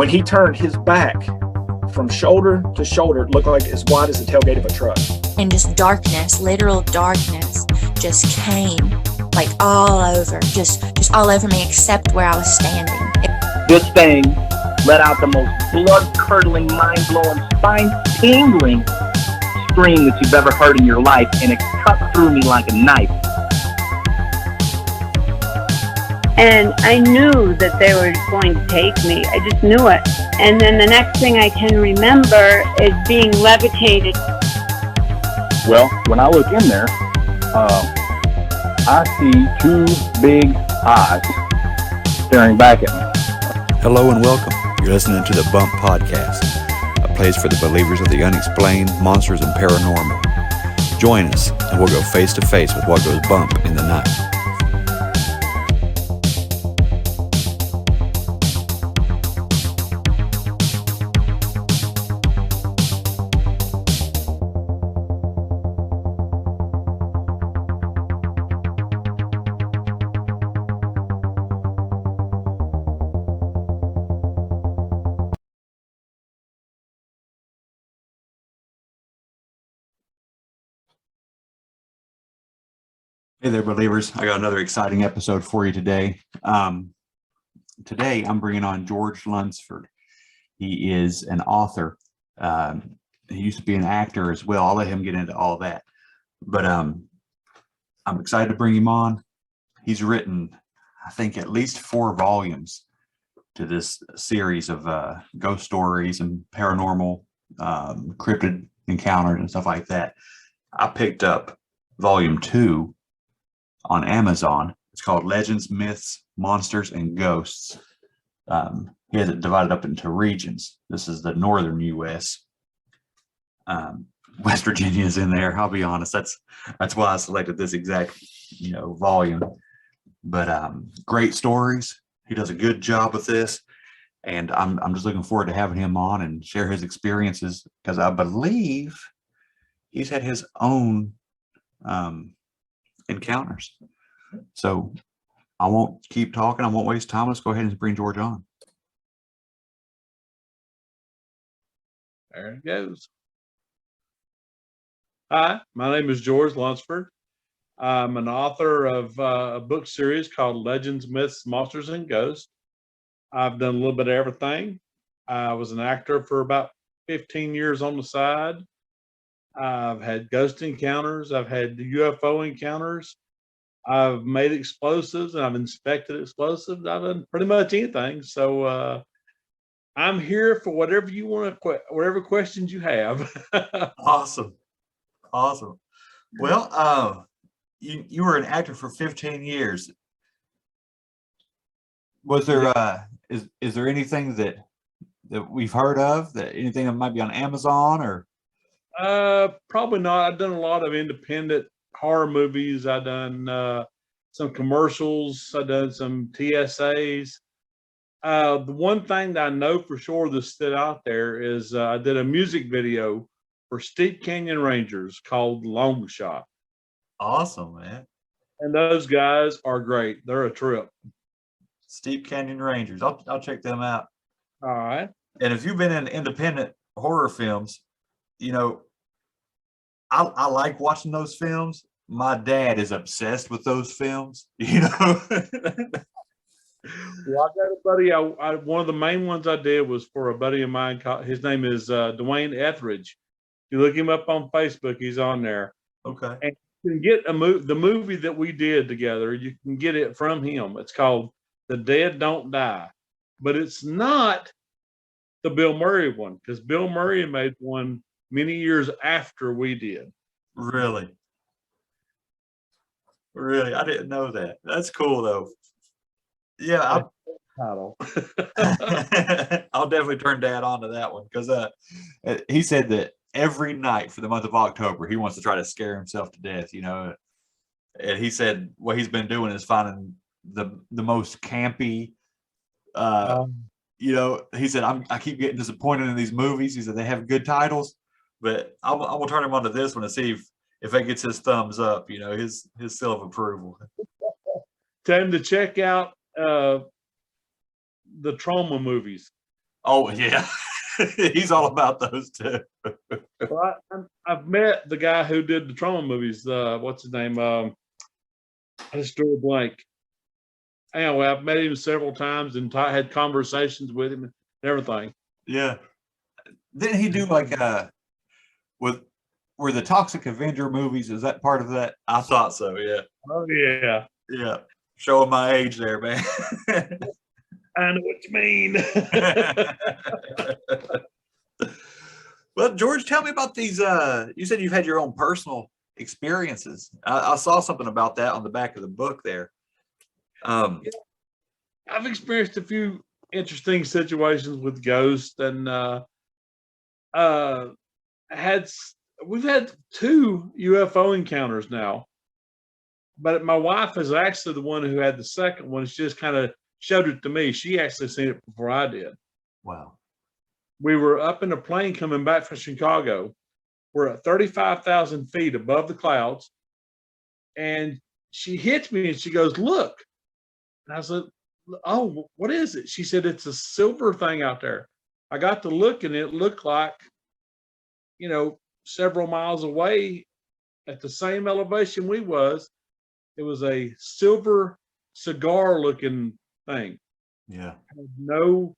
When he turned his back from shoulder to shoulder, it looked like as wide as the tailgate of a truck. And just darkness, literal darkness, just came like all over, just all over me except where I was standing. This thing let out the most blood-curdling, mind-blowing, spine-tingling scream that you've ever heard in your life, and it cut through me like a knife. And I knew that they were going to take me. I just knew it. And then the next thing I can remember is being levitated. Well, when I look in there, I see two big eyes staring back at me. Hello and welcome. You're listening to the Bump Podcast, a place for the believers of the unexplained, monsters, and paranormal. Join us, and we'll go face to face with what goes bump in the night. Hey there, believers. I got another exciting episode for you today. Today, I'm bringing on George Lunsford. He is an author. He used to be an actor as well. I'll let him get into all that. But I'm excited to bring him on. He's written, I think, at least 4 volumes to this series of ghost stories and paranormal cryptid encounters and stuff like that. I picked up volume 2 on Amazon. It's called Legends, Myths, Monsters, and Ghosts. He has it divided up into regions. This is the northern U.S. West Virginia is in there. I'll be honest. That's why I selected this exact volume. But great stories. He does a good job with this, and I'm just looking forward to having him on and share his experiences, because I believe he's had his own encounters. So I won't keep talking. I won't waste time. Let's go ahead and bring George on. There it goes. Hi, my name is George Lunsford. I'm an author of a book series called Legends, Myths, Monsters, and Ghosts. I've done a little bit of everything. I was an actor for about 15 years on the side. I've had ghost encounters. I've had UFO encounters. I've made explosives, and I've inspected explosives. I've done pretty much anything. So I'm here for whatever you want to, whatever questions you have. Awesome. Well, you were an actor for 15 years. Was there is there anything that we've heard of, that anything that might be on Amazon or? Probably not. I've done a lot of independent horror movies. I've done some commercials. I've done some TSAs. The one thing that I know for sure that stood out there is I did a music video for Steep Canyon Rangers called Long Shot. Awesome, man. And those guys are great. They're a trip. Steep Canyon Rangers. I'll check them out. All right. And if you've been in independent horror films, I like watching those films. My dad is obsessed with those films, Well, I got a buddy. One of the main ones I did was for a buddy of mine. His name is Dwayne Etheridge. You look him up on Facebook, he's on there. Okay. And you can get the movie that we did together. You can get it from him. It's called The Dead Don't Die, but it's not the Bill Murray one, because Bill Murray made one many years after we did. Really? I didn't know that. That's cool though. Yeah, Title. I'll definitely turn Dad on to that one, because he said that every night for the month of October he wants to try to scare himself to death. And he said what he's been doing is finding the most campy. He said I keep getting disappointed in these movies. He said they have good titles, but I will turn him onto this one to see if it gets his thumbs up. His seal of approval. Tell him to check out the trauma movies. Oh yeah, he's all about those too. Well, I've met the guy who did the trauma movies. What's his name? I just drew a blank. Anyway, I've met him several times and had conversations with him and everything. Yeah. Didn't he do like with were the Toxic Avenger movies? Is that part of that? I thought so. Yeah. Oh yeah, Yeah. Showing my age there, man. I know what you mean. Well, George, tell me about these. You said you've had your own personal experiences. I saw something about that on the back of the book there. I've experienced a few interesting situations with ghosts, and we've had 2 UFO encounters now. But my wife is actually the one who had the second one. She just kind of showed it to me. She actually seen it before I did. Wow. We were up in a plane coming back from Chicago. We're at 35,000 feet above the clouds. And she hits me and she goes, "Look." And I said, "Oh, what is it?" She said, "It's a silver thing out there." I got to look and it looked like, several miles away at the same elevation we was. It was a silver cigar looking thing. Yeah. Had no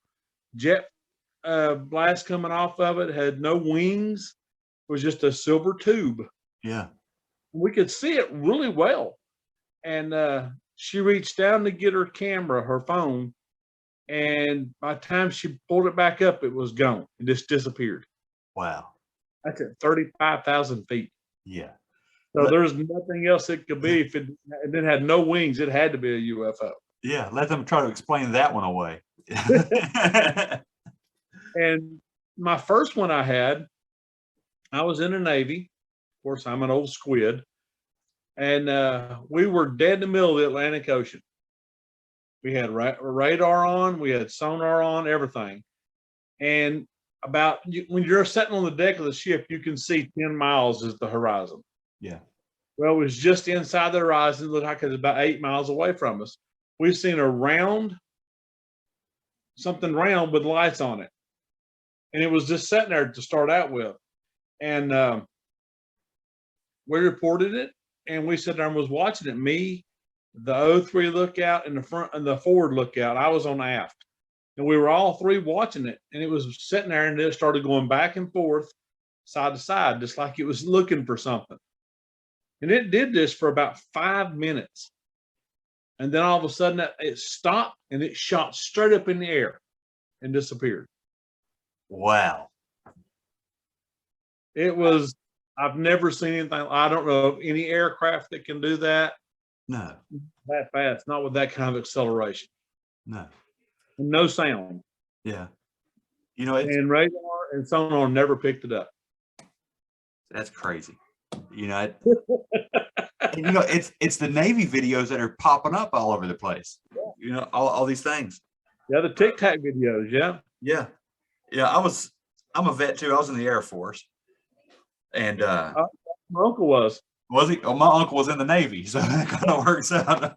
jet blast coming off of it, had no wings. It was just a silver tube. Yeah. We could see it really well. And she reached down to get her camera, her phone, and by the time she pulled it back up, it was gone. It just disappeared. Wow. That's at 35,000 feet. Yeah. So there's nothing else it could be. If it had no wings, it had to be a UFO. Yeah. Let them try to explain that one away. And my first one I was in the Navy. Of course, I'm an old squid. And we were dead in the middle of the Atlantic Ocean. We had radar on, we had sonar on, everything. And when you're sitting on the deck of the ship, you can see 10 miles is the horizon. Yeah. Well, it was just inside the horizon. It looked like it was about 8 miles away from us. We've seen something round with lights on it. And it was just sitting there to start out with. And we reported it, and we sat there and was watching it. Me, the O3 lookout, and the front and the forward lookout. I was on aft. And we were all 3 watching it. And it was sitting there, and it started going back and forth, side to side, just like it was looking for something. And it did this for about 5 minutes. And then all of a sudden it stopped and it shot straight up in the air and disappeared. Wow. I've never seen anything. I don't know of any aircraft that can do that. No. That fast, not with that kind of acceleration. No. And no sound. Yeah. And radar and sonar never picked it up. That's crazy. It's the Navy videos that are popping up all over the place. All these things. Yeah, the Tic Tac videos. Yeah. Yeah. I'm a vet too. I was in the Air Force. And My uncle was. Was he? Oh, my uncle was in the Navy, so that kind of works out.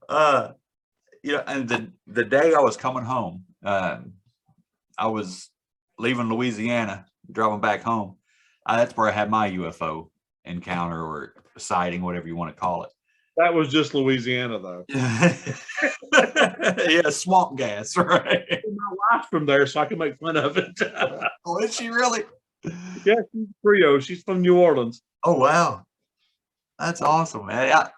And the day I was coming home, I was leaving Louisiana, driving back home. That's where I had my UFO encounter or sighting, whatever you want to call it. That was just Louisiana, though. Yeah, swamp gas, right? My wife's from there, so I can make fun of it. Oh, is she really? Yeah, she's Creole. She's from New Orleans. Oh, wow. That's awesome, man.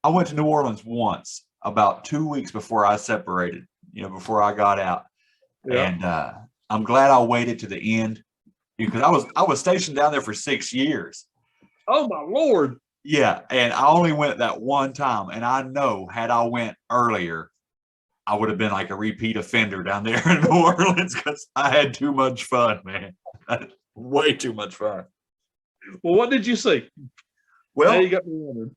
I went to New Orleans once, about 2 weeks before I separated, before I got out. Yeah. And I'm glad I waited to the end because I was stationed down there for 6 years. Oh, my Lord. Yeah, and I only went that one time, and I know had I went earlier, I would have been like a repeat offender down there in New Orleans because I had too much fun, man. Way too much fun. Well, what did you see? Well, now you got me wondering.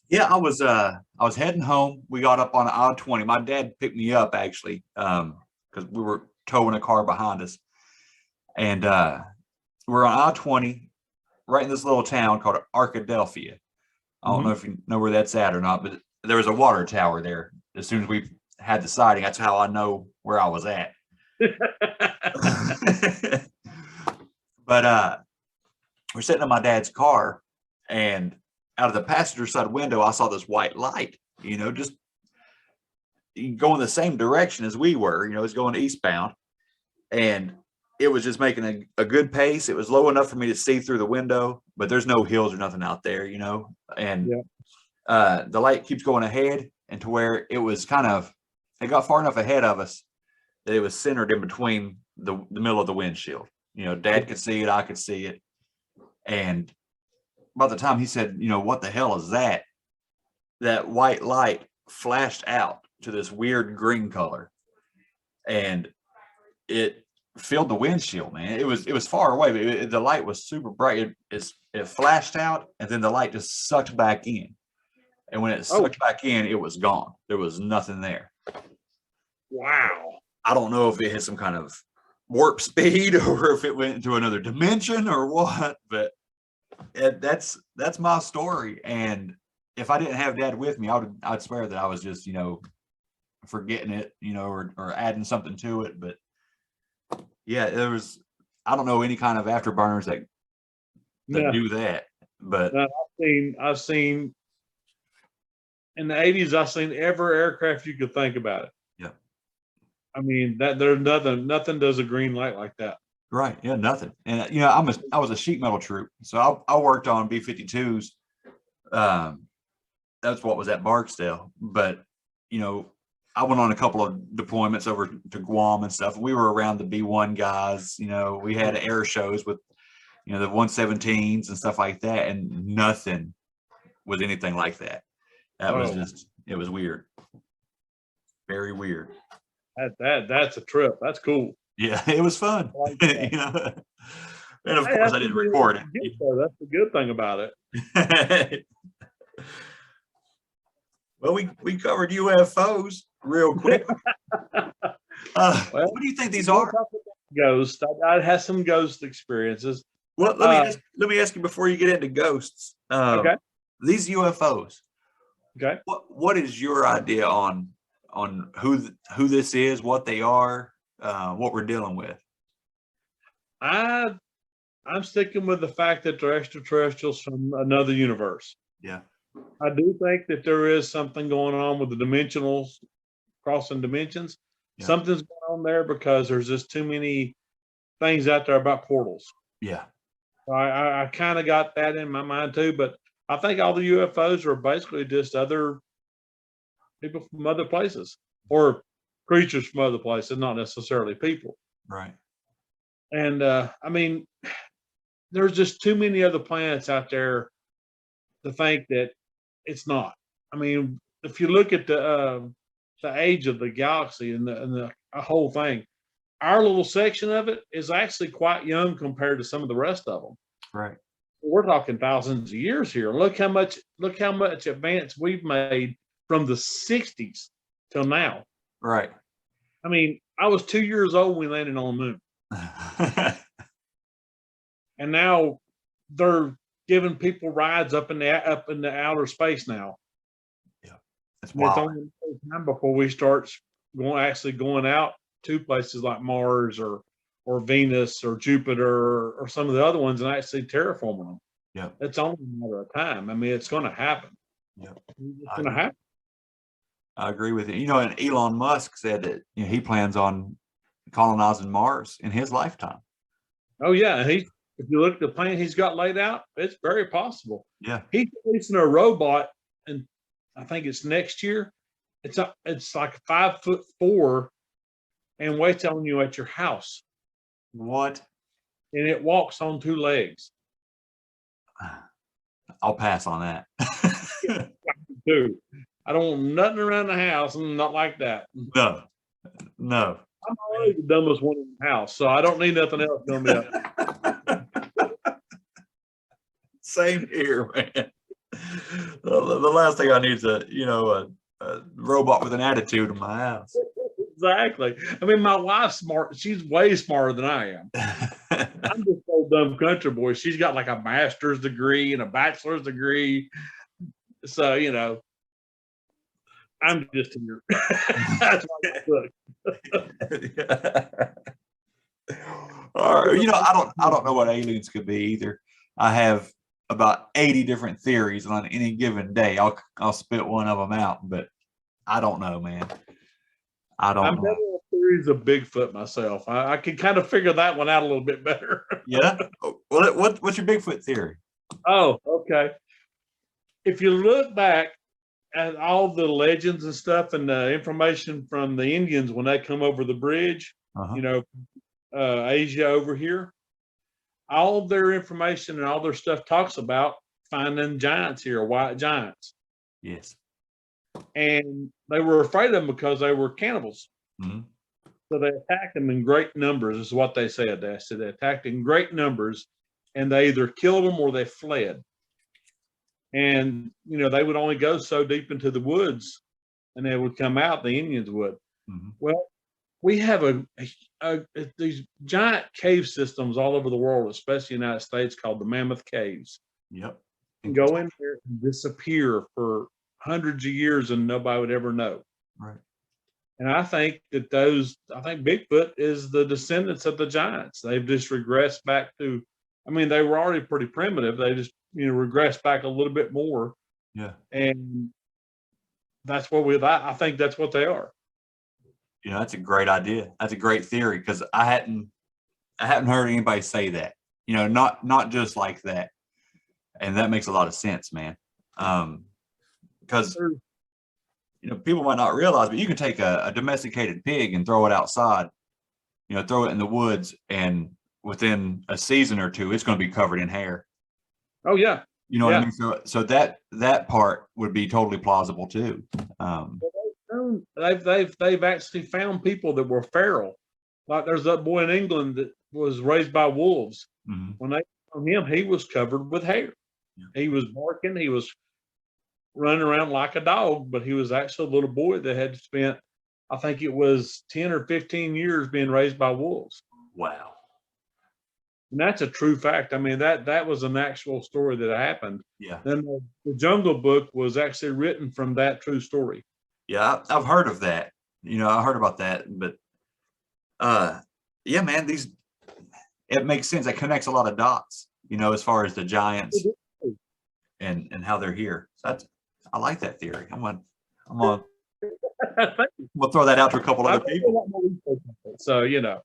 Yeah, I was heading home. We got up on I-20. My dad picked me up actually because we were towing a car behind us, and we're on I-20 right in this little town called Arkadelphia. I don't know if you know where that's at or not, but there was a water tower there as soon as we had the sighting. That's how I know where I was at. But we're sitting in my dad's car, and out of the passenger side window, I saw this white light, just going the same direction as we were. It's going eastbound, and it was just making a good pace. It was low enough for me to see through the window, but there's no hills or nothing out there, and the light keeps going ahead, and to where it was it got far enough ahead of us that it was centered in between the middle of the windshield. Dad could see it, I could see it. And by the time he said, what the hell is that? That white light flashed out to this weird green color, and it filled the windshield, man. It was far away, but the light was super bright. It flashed out, and then the light just sucked back in. And when it sucked back in, it was gone. There was nothing there. Wow. I don't know if it had some kind of warp speed or if it went into another dimension or what, but that's my story. And if I didn't have Dad with me, I'd swear that I was just, forgetting it, or adding something to it. But yeah, I don't know any kind of afterburners that do that. But I've seen in the 80s, I've seen every aircraft you could think about it. Yeah. I mean, that there's nothing does a green light like that. Right. Yeah, nothing. And I was a sheet metal troop. So I worked on B-52s. That's what was at Barksdale. But, I went on a couple of deployments over to Guam and stuff. We were around the B-1 guys. We had air shows with, the 117s and stuff like that. And nothing was anything like that. That was it was weird. Very weird. That's a trip. That's cool. Yeah, it was fun. Like And of course I didn't record it. That's the good thing about it. Well, we covered UFOs real quick. What do you think these are? Ghosts. I had some ghost experiences. Well, let me ask you before you get into ghosts. Okay. These UFOs. Okay. What is your idea on who this is, what they are, what we're dealing with? I'm sticking with the fact that they're extraterrestrials from another universe. Yeah. I do think that there is something going on with the dimensionals, crossing dimensions. Yeah. Something's going on there because there's just too many things out there about portals. Yeah. I kind of got that in my mind too, but I think all the UFOs are basically just other people from other places or creatures from other places, not necessarily people. Right. And I mean, there's just too many other planets out there to think that it's not. I mean, if you look at the age of the galaxy and the whole thing, our little section of it is actually quite young compared to some of the rest of them. Right. We're talking thousands of years here. Look how much advance we've made from the 60s till now. Right. I mean, I was 2 years old when we landed on the moon. And now they're giving people rides up in the outer space now. Yeah. It's only time before we start going out to places like Mars or Venus or Jupiter or some of the other ones and actually terraforming them. Yeah. It's only a matter of time. I mean, it's going to happen. Yeah. It's going to happen. I agree with you. And Elon Musk said that he plans on colonizing Mars in his lifetime. Oh yeah, and if you look at the plan he's got laid out, it's very possible. Yeah. He's releasing a robot, and I think it's next year. It's like 5'4" and waits on you at your house. What? And it walks on 2 legs. I'll pass on that. Dude, I don't want nothing around the house, and not like that. No. I'm already the dumbest one in the house, so I don't need nothing else to me up. Same here, man. The last thing I need is a robot with an attitude in my house. Exactly. I mean, my wife's smart. She's way smarter than I am. I'm just old dumb country boy. She's got like a master's degree and a bachelor's degree. So, I'm just here. That's why I look. Or, you know, I don't know what aliens could be either. I have about 80 different theories, and on any given day, I'll spit one of them out, but I don't know, man. I I'm don't better know. with theories of Bigfoot myself. I can kind of figure that one out a little bit better. Yeah. What's your Bigfoot theory? Oh, okay. If you look back at all the legends and stuff and the information from the Indians when they come over the bridge, Uh-huh. you know, Asia over here, all of their information and all their stuff talks about finding giants here, white giants. Yes. And they were afraid of them because they were cannibals. Mm-hmm. So they attacked them in great numbers, is what they said. They said they attacked in great numbers, and they either killed them or they fled. And, you know, they would only go so deep into the woods and they would come out, the Indians would. Mm-hmm. Well, we have these giant cave systems all over the world, especially in the United States, called the Mammoth Caves. Yep. And go in there and disappear for hundreds of years and nobody would ever know. Right. And I think Bigfoot is the descendants of the giants. They've just regressed back to, I mean, they were already pretty primitive. They just, you know, regressed back a little bit more. Yeah. And that's what I think that's what they are. You know, that's a great idea. That's a great theory, because I hadn't heard anybody say that. You know, not just like that. And that makes a lot of sense, man. Because you know, people might not realize, but you can take a domesticated pig and throw it outside, you know, throw it in the woods, and within a season or two, it's going to be covered in hair. Oh yeah. You know what I mean? So that part would be totally plausible too. They've actually found people that were feral. Like there's that boy in England that was raised by wolves. Mm-hmm. When they found him, he was covered with hair. Yeah. He was barking. He was running around like a dog, but he was actually a little boy that had spent, I think it was 10 or 15 years being raised by wolves. Wow. And that's a true fact. I mean, that was an actual story that happened. Yeah. Then the Jungle Book was actually written from that true story. Yeah, I've heard of that. You know, I heard about that, but yeah, man, it makes sense. It connects a lot of dots, you know, as far as the giants and how they're here. So I like that theory. I'm gonna throw that out to a couple other people. So, you know.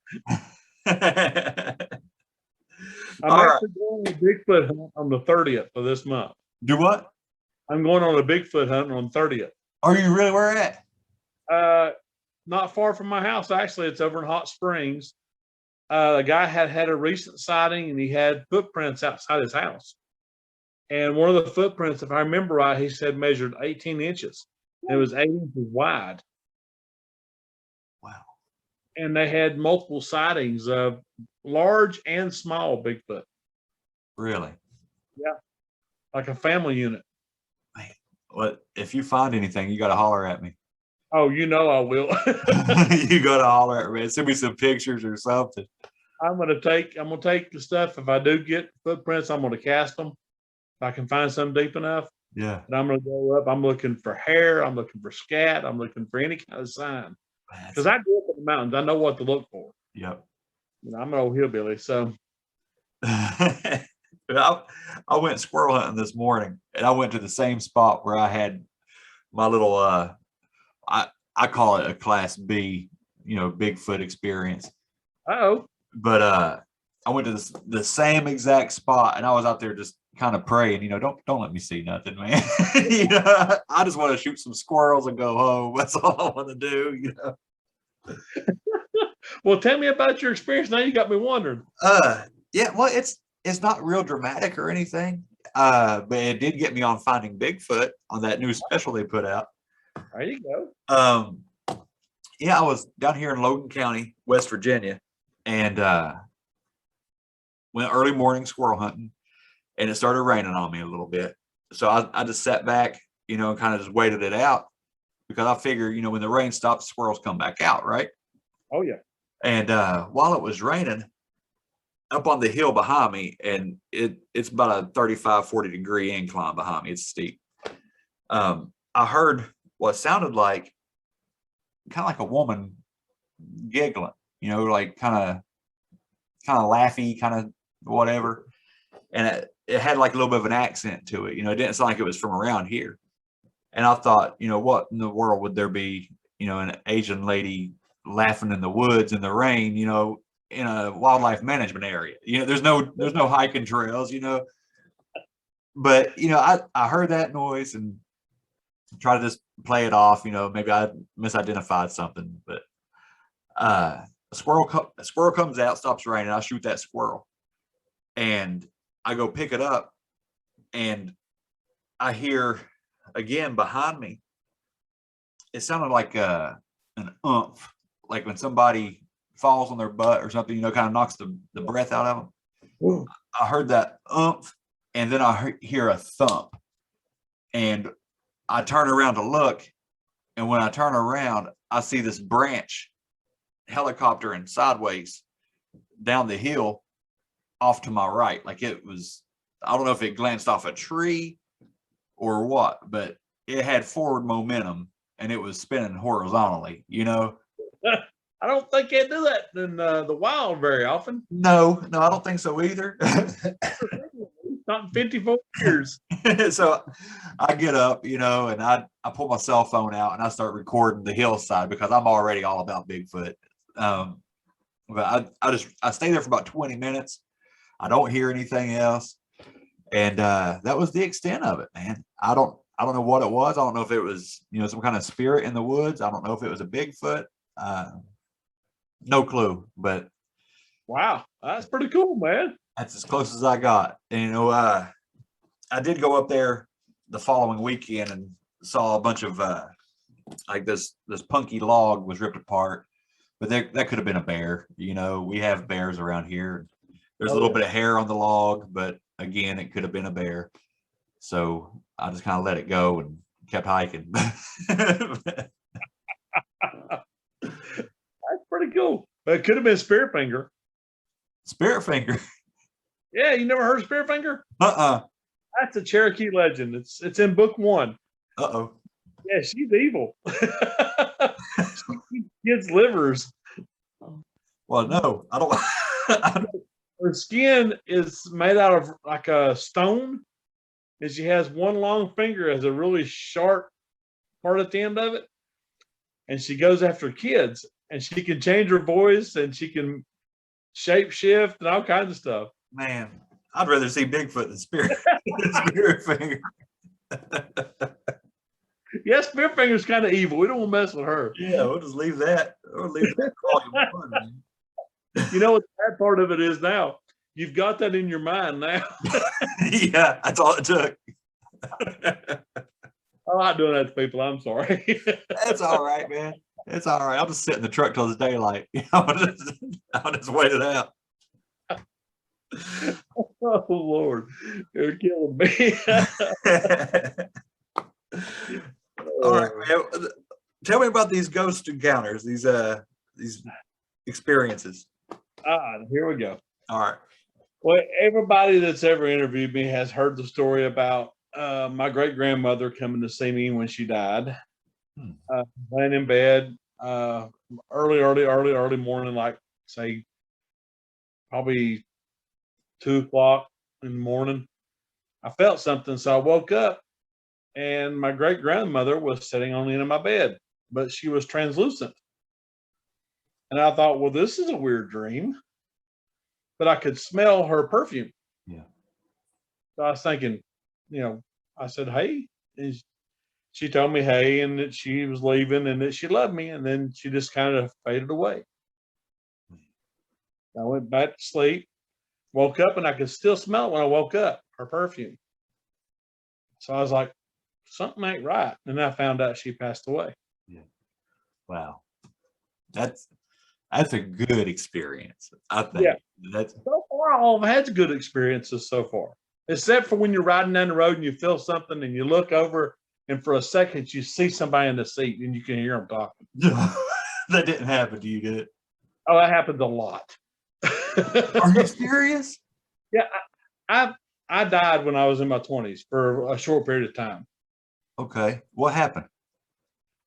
I'm All actually going on a Bigfoot hunt on the 30th of this month. Do what? I'm going on a Bigfoot hunt on the 30th. Are you really? Where at? Not far from my house, actually. It's over in Hot Springs. A guy had a recent sighting, and he had footprints outside his house. And one of the footprints, if I remember right, he said measured 18 inches. It was 8 inches wide. Wow. And they had multiple sightings of large and small Bigfoot. Really? Yeah. Like a family unit. Man, well, if you find anything, you got to holler at me. Oh, you know I will. You got to holler at me. Send me some pictures or something. I'm gonna take the stuff. If I do get footprints, I'm gonna cast them. If I can find some deep enough. Yeah. And I'm gonna go up. I'm looking for hair. I'm looking for scat. I'm looking for any kind of sign. Because I grew up in the mountains. I know what to look for. Yep. You know, I'm an old hillbilly, so. I went squirrel hunting this morning, and I went to the same spot where I had my little I call it a class B, you know, Bigfoot experience. Oh. But I went to the same exact spot, and I was out there just kind of praying, you know, don't let me see nothing, man. You know, I just want to shoot some squirrels and go home. That's all I want to do, you know. Well, tell me about your experience. Now you got me wondering. Yeah, well, it's not real dramatic or anything. But it did get me on Finding Bigfoot on that new special they put out. There you go. Yeah, I was down here in Logan County, West Virginia, and went early morning squirrel hunting, and it started raining on me a little bit. So I just sat back, you know, and kind of just waited it out, because I figure, you know, when the rain stops, squirrels come back out, right? Oh yeah. And while it was raining, up on the hill behind me, and it's about a 35, 40 degree incline behind me. It's steep. I heard Well, it sounded like kind of like a woman giggling, like kind of laughy, kind of whatever. And it had like a little bit of an accent to it. It didn't sound like it was from around here. And I thought, what in the world would there be, an Asian lady laughing in the woods in the rain, in a wildlife management area. There's no hiking trails, But I heard that noise and try to just play it off. Maybe I misidentified something, but a squirrel comes out, stops raining. I shoot that squirrel, and I go pick it up, and I hear again behind me. It sounded like an umph, like when somebody falls on their butt or something, kind of knocks the breath out of them. Ooh. I heard that umph, and then I hear a thump, and I turn around to look, and when I turn around, I see this branch helicoptering sideways down the hill off to my right. Like it was, I don't know if it glanced off a tree or what, but it had forward momentum and it was spinning horizontally, I don't think they do that in the wild very often. No, I don't think so either. Not in 54 years. So I get up, and I pull my cell phone out and I start recording the hillside because I'm already all about Bigfoot. But I stay there for about 20 minutes. I don't hear anything else. And that was the extent of it, man. I don't know what it was. I don't know if it was, some kind of spirit in the woods. I don't know if it was a Bigfoot. No clue, but wow, that's pretty cool, man. That's as close as I got. And I did go up there the following weekend and saw a bunch of like this punky log was ripped apart, but that could have been a bear. We have bears around here. There's a little bit of hair on the log, but again, it could have been a bear. So I just kind of let it go and kept hiking. That's pretty cool. But it could have been Spirit Finger. Spirit Finger. Yeah, you never heard of Spirit Finger? That's a Cherokee legend. It's in book 1. Yeah, she's evil. She gets livers. Well, no, I don't. Her skin is made out of like a stone, and she has one long finger as a really sharp part at the end of it. And she goes after kids, and she can change her voice, and she can shape shift and all kinds of stuff. Man, I'd rather see Bigfoot than Spirit Finger. Yeah, Spirit Finger's kind of evil. We don't want to mess with her. Yeah, we'll just leave that. We'll leave that fun, man. You know what the bad part of it is now? You've got that in your mind now. Yeah, that's all it took. I'm not doing that to people. I'm sorry. That's all right, man. It's all right. I'll just sit in the truck till it's daylight. I'll just wait it out. Oh Lord, you're killing me. All right, man. Tell me about these ghost encounters, these experiences. Here we go. All right. Well, everybody that's ever interviewed me has heard the story about my great grandmother coming to see me when she died. Laying in bed, early morning, like say probably 2 o'clock in the morning. I felt something, so I woke up, and my great grandmother was sitting on the end of my bed, but she was translucent. And I thought, well, this is a weird dream, but I could smell her perfume. Yeah. So I was thinking, I said, hey, and she told me, hey, and that she was leaving and that she loved me. And then she just kind of faded away. I went back to sleep, woke up, and I could still smell it when I woke up, her perfume. So I was like, something ain't right. And I found out she passed away. Yeah. Wow. That's a good experience, I think. Yeah. That's so far I've had good experiences so far. Except for when you're riding down the road and you feel something and you look over and for a second you see somebody in the seat and you can hear them talking. That didn't happen to you, did it? Oh, that happens a lot. Are you serious? Yeah, I died when I was in my 20s for a short period of time. Okay. What happened?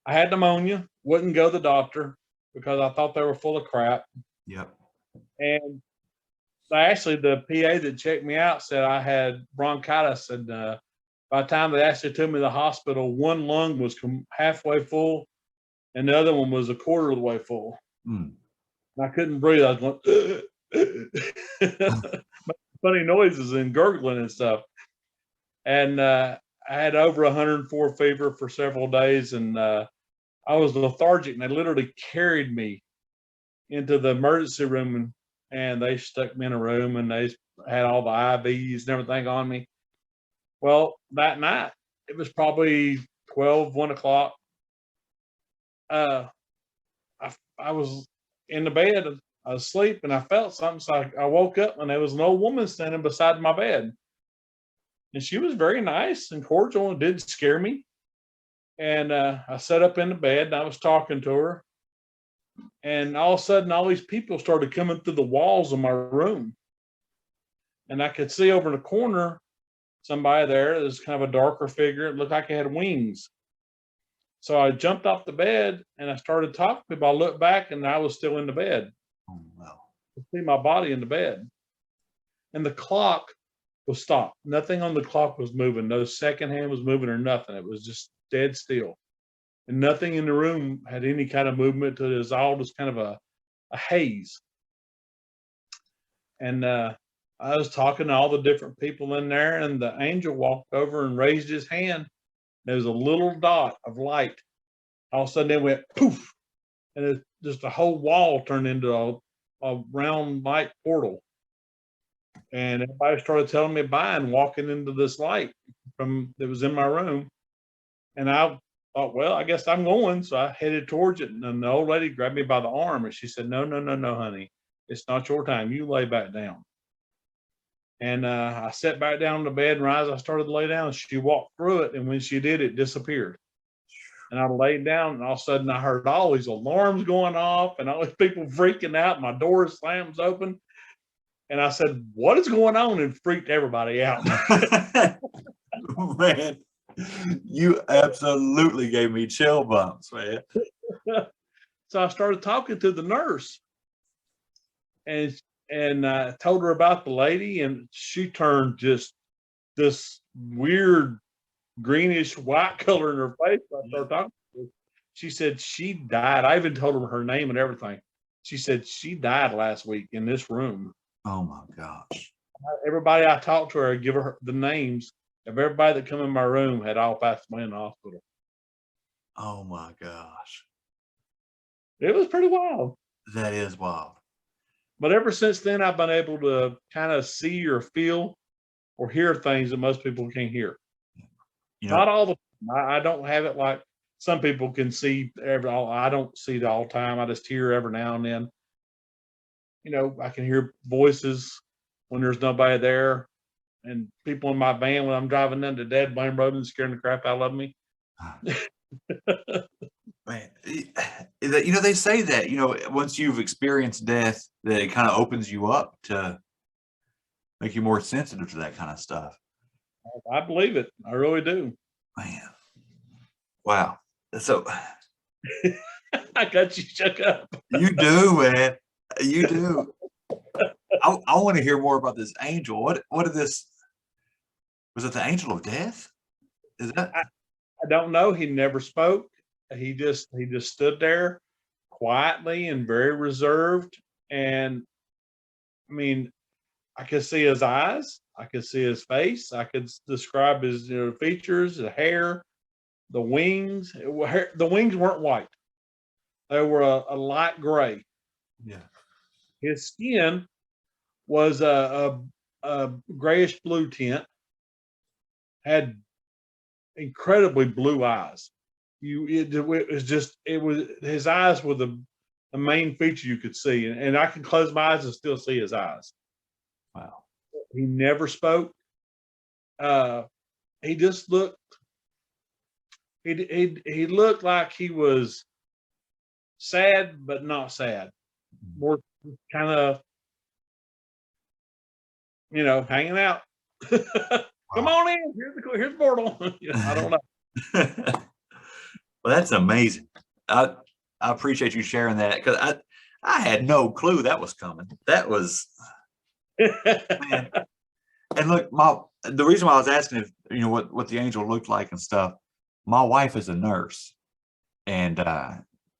I had pneumonia, wouldn't go to the doctor because I thought they were full of crap. Yep. And actually, the PA that checked me out said I had bronchitis. And by the time they actually took me to the hospital, one lung was halfway full and the other one was a quarter of the way full. And I couldn't breathe. I was going, funny noises and gurgling and stuff. And I had over 104 fever for several days, and I was lethargic, and they literally carried me into the emergency room, and they stuck me in a room, and they had all the IVs and everything on me. Well, that night, it was probably 1 o'clock. I was in the bed, I was asleep, and I felt something. So I woke up, and there was an old woman standing beside my bed. And she was very nice and cordial and didn't scare me. And I sat up in the bed, and I was talking to her. And all of a sudden, all these people started coming through the walls of my room. And I could see over in the corner somebody there. There's kind of a darker figure. It looked like it had wings. So I jumped off the bed and I started talking to people. I looked back and I was still in the bed. Oh, wow. I could see my body in the bed. And the clock was stopped. Nothing on the clock was moving. No second hand was moving or nothing. It was just dead still. And nothing in the room had any kind of movement to it. It was all just kind of a haze. And I was talking to all the different people in there, and the angel walked over and raised his hand. There was a little dot of light. All of a sudden it went poof, and it just a whole wall turned into a round light portal. And everybody started telling me bye and walking into this light that was in my room. And I thought, well, I guess I'm going. So I headed towards it, and then the old lady grabbed me by the arm and she said, no, honey, it's not your time. You lay back down. And I sat back down in the bed, and as I started to lay down, she walked through it. And when she did, it disappeared. And I laid down, and all of a sudden I heard all these alarms going off and all these people freaking out. My door slams open. And I said, what is going on? And freaked everybody out. Man, you absolutely gave me chill bumps, man. So I started talking to the nurse. And I told her about the lady, and she turned just this weird greenish white color in her face. I started talking to her. She said she died. I even told her her name and everything. She said she died last week in this room. Oh my gosh. Everybody I talked to her, I give her the names of everybody that come in my room had all passed away in the hospital. Oh my gosh. It was pretty wild. That is wild. But ever since then, I've been able to kind of see or feel or hear things that most people can't hear. You know, Not all the time. I don't have it like some people can see. I don't see it all the time. I just hear every now and then. You know, I can hear voices when there's nobody there, and people in my van when I'm driving down the Dead Blame Road and scaring the crap out of me. man, you know, they say that, you know, once you've experienced death, that it kind of opens you up to make you more sensitive to that kind of stuff. I believe it. I really do. Man, wow. So I got you shook up. you do, man. You do. I want to hear more about this angel. What did this? Was it the angel of death? Is that? I don't know. He never spoke. He just stood there quietly and very reserved. And I mean, I could see his eyes. I could see his face. I could describe his features, the hair, the wings. The wings weren't white. They were a light gray. Yeah. His skin was a grayish blue tint. Had incredibly blue eyes. It was his eyes were the main feature you could see, and I can close my eyes and still see his eyes. Wow. He never spoke. He just looked. He looked like he was sad, but not sad. More kind of, hanging out. Come on in. Here's the portal. I don't know. Well, that's amazing. I appreciate you sharing that because I had no clue that was coming. That was, man. And look, the reason why I was asking if what the angel looked like and stuff, my wife is a nurse, and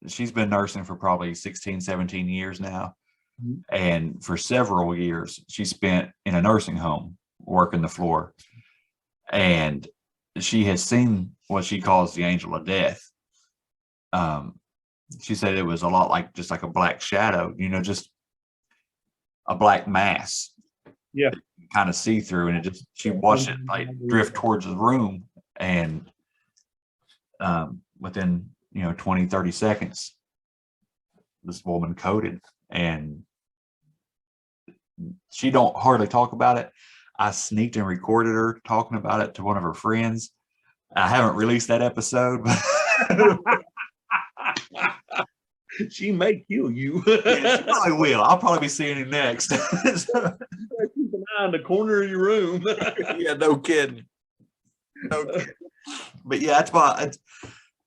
she's been nursing for probably 16, 17 years now. And for several years, she spent in a nursing home working the floor. And she has seen what she calls the angel of death. She said it was a lot like just like a black shadow, just a black mass. Yeah. Kind of see through, and she watched it like drift towards the room, and within 20, 30 seconds, this woman coded, and she don't hardly talk about it. I sneaked and recorded her talking about it to one of her friends. I haven't released that episode, but she may kill you. yeah, she probably will. I'll probably be seeing him next. Keep an eye in the corner of your room. Yeah, no kidding. No kidding. But yeah, that's why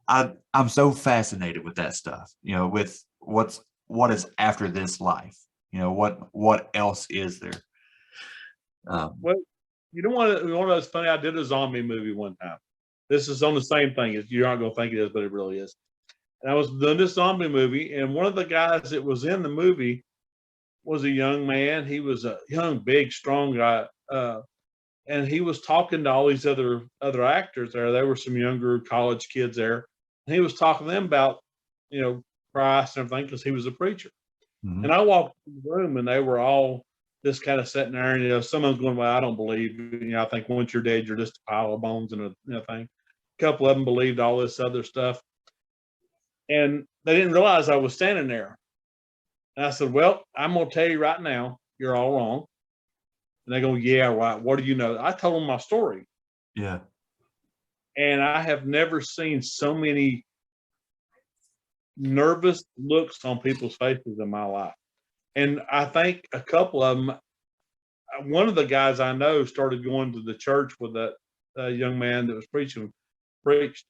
I'm so fascinated with that stuff. With what is after this life. What else is there? Well, one of those funny. I did a zombie movie one time. This is on the same thing. You're not going to think it is, but it really is. And I was doing this zombie movie, and one of the guys that was in the movie was a young man. He was a young, big, strong guy, and he was talking to all these other actors there. There were some younger college kids there, and he was talking to them about Christ and everything because he was a preacher. Mm-hmm. And I walked in the room, and they were all just kind of sitting there, and someone's going, "Well, I don't believe. I think once you're dead, you're just a pile of bones and a thing." A couple of them believed all this other stuff. And they didn't realize I was standing there. And I said, "Well, I'm going to tell you right now, you're all wrong." And they go, "Yeah, right. What do you know?" I told them my story. Yeah. And I have never seen so many nervous looks on people's faces in my life. And I think a couple of them, one of the guys I know started going to the church with that young man that was preached.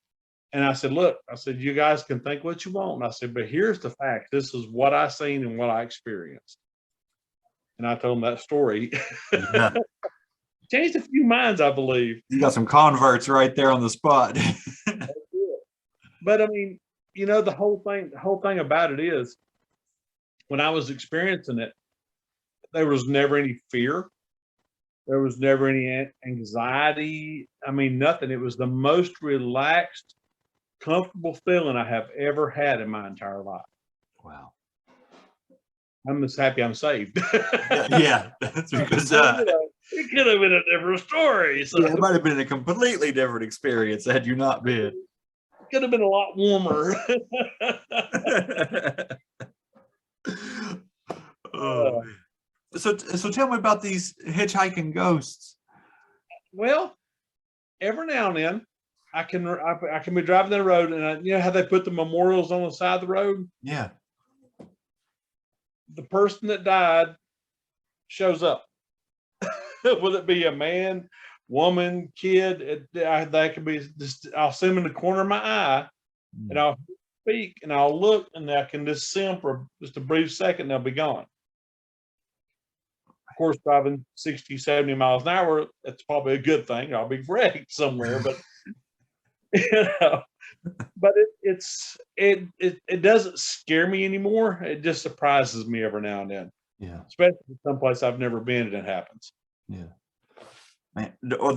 And I said, "Look," I said, "you guys can think what you want." And I said, "But here's the fact. This is what I seen and what I experienced." And I told him that story. Yeah. Changed a few minds, I believe. You got some converts right there on the spot. But I mean, the whole thing about it is, when I was experiencing it, there was never any fear. There was never any anxiety. I mean, nothing. It was the most relaxed, comfortable feeling I have ever had in my entire life. Wow. I'm just happy I'm saved. Yeah, that's because it could have been a different story. So. Yeah, it might have been a completely different experience had you not been. It could have been a lot warmer. Oh, so tell me about these hitchhiking ghosts. Well, every now and then, I can be driving down the road, and how they put the memorials on the side of the road. Yeah. The person that died shows up. Will it be a man, woman, kid? That could be just. I'll see them in the corner of my eye, and I'll speak, and I'll look, and I can just see them for just a brief second, and they'll be gone. Of course, driving 60, 70 miles an hour, that's probably a good thing. I'll be wrecked somewhere, but but it doesn't scare me anymore. It just surprises me every now and then. Yeah, especially someplace I've never been, and it happens. Yeah, man. Or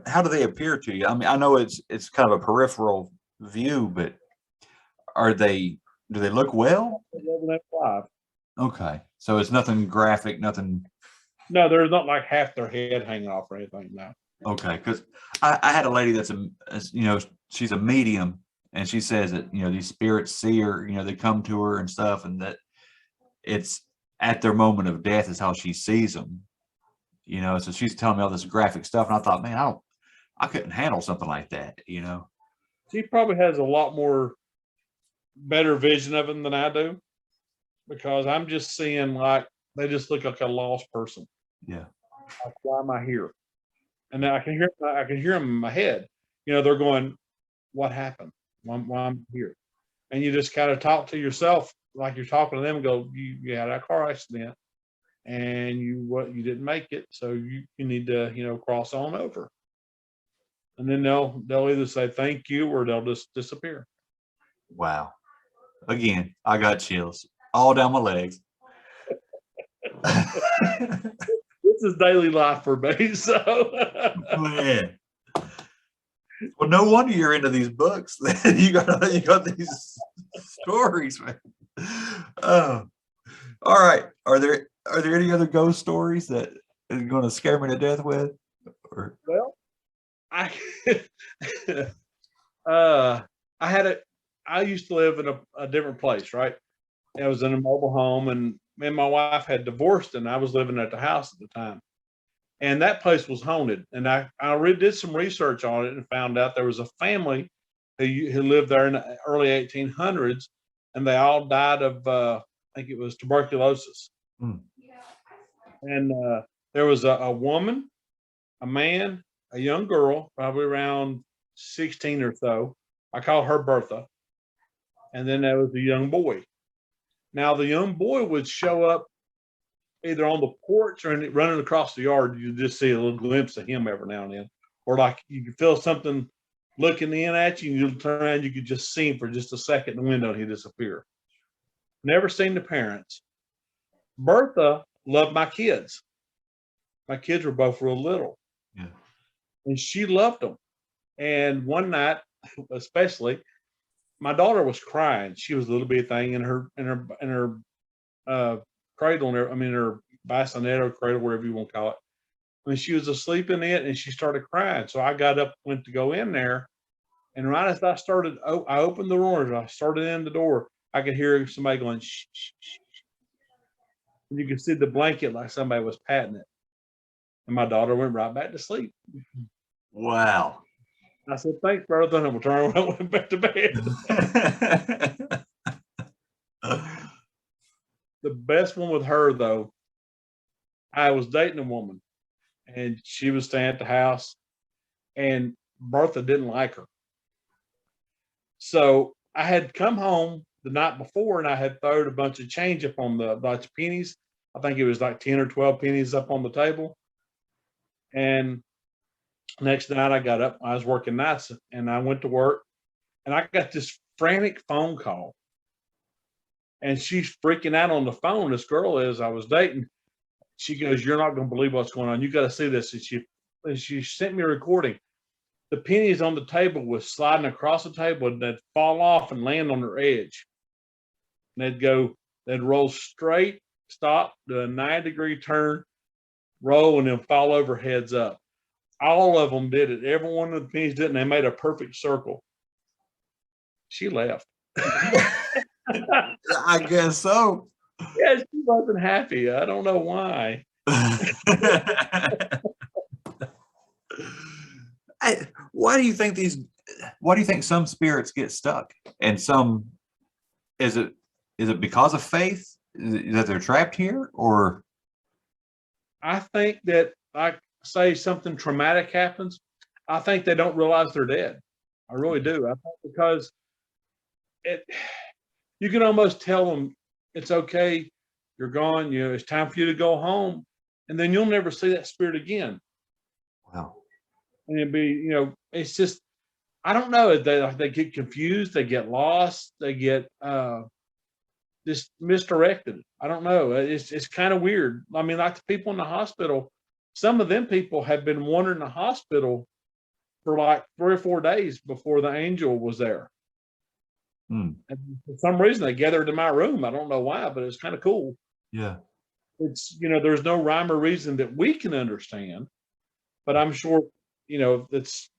how do they appear to you? I mean, I know it's kind of a peripheral view, but do they look well? Okay, so it's nothing graphic, nothing. No, there's not like half their head hanging off or anything. No. Okay, because I had a lady that's she's a medium, and she says that these spirits see her, they come to her and stuff, and that it's at their moment of death is how she sees them. So she's telling me all this graphic stuff, and I thought, man, I couldn't handle something like that. She probably has a lot more better vision of them than I do, because I'm just seeing like they just look like a lost person. Yeah. Like, why am I here? And then I can hear them in my head. They're going, "What happened? why I'm here. And you just kind of talk to yourself like you're talking to them and go, you had a car accident and you didn't make it. So you need to, cross on over. And then they'll either say thank you or they'll just disappear. Wow. Again, I got chills all down my legs. This is daily life for me. So Man. Well, no wonder you're into these books. you got these stories, man. Oh, all right. Are there any other ghost stories that are going to scare me to death with? Or well, I I used to live in a different place, right? I was in a mobile home, and me and my wife had divorced, and I was living at the house at the time. And that place was haunted. And I did some research on it and found out there was a family who lived there in the early 1800s, and they all died of, I think it was tuberculosis. Mm. And there was a woman, a man, a young girl, probably around 16 or so. I call her Bertha. And then there was a young boy. Now, the young boy would show up either on the porch or running across the yard. You just see a little glimpse of him every now and then. Or like you could feel something looking in at you, and you turn around, you could just see him for just a second in the window, and he'd disappear. Never seen the parents. Bertha loved my kids. My kids were both real little. Yeah. And she loved them. And one night, especially, my daughter was crying. She was a little bitty thing in her cradle, her bassinet or cradle, wherever you want to call it. When she was asleep in it, and she started crying. So I got up, went to go in there, and right as I opened the door, as I started in the door, I could hear somebody going, shh, shh, shh. And you could see the blanket like somebody was patting it. And my daughter went right back to sleep. Wow. I said, thanks, Bertha, and I'm turning around and went back to bed. The best one with her, though, I was dating a woman, and she was staying at the house, and Bertha didn't like her. So I had come home the night before, and I had thrown a bunch of change up on a bunch of pennies. I think it was like 10 or 12 pennies up on the table. And next night I got up, I was working nights, and I went to work, and I got this frantic phone call. And she's freaking out on the phone. This girl is, I was dating. She goes, you're not going to believe what's going on. You got to see this. And she sent me a recording. The pennies on the table was sliding across the table, and they'd fall off and land on her edge. And they'd roll straight, stop, do a 90-degree turn, roll, and then fall over heads up. All of them did it. Every one of the pennies did, and they made a perfect circle. She left. I guess so. Yeah, she wasn't happy. I don't know why. Why do you think some spirits get stuck and some, is it because of faith that they're trapped here, or? I think that, like, say something traumatic happens, I think they don't realize they're dead. I really do. I think because you can almost tell them it's okay, you're gone, it's time for you to go home, and then you'll never see that spirit again. Wow. And it'd be, it's just, I don't know, they get confused, they get lost, they get just misdirected. I don't know. It's kind of weird. I mean, like the people in the hospital, some of them people have been wandering the hospital for like 3 or 4 days before the angel was there. And for some reason, they gathered in my room. I don't know why, but it's kind of cool. Yeah. It's, there's no rhyme or reason that we can understand, but I'm sure, it's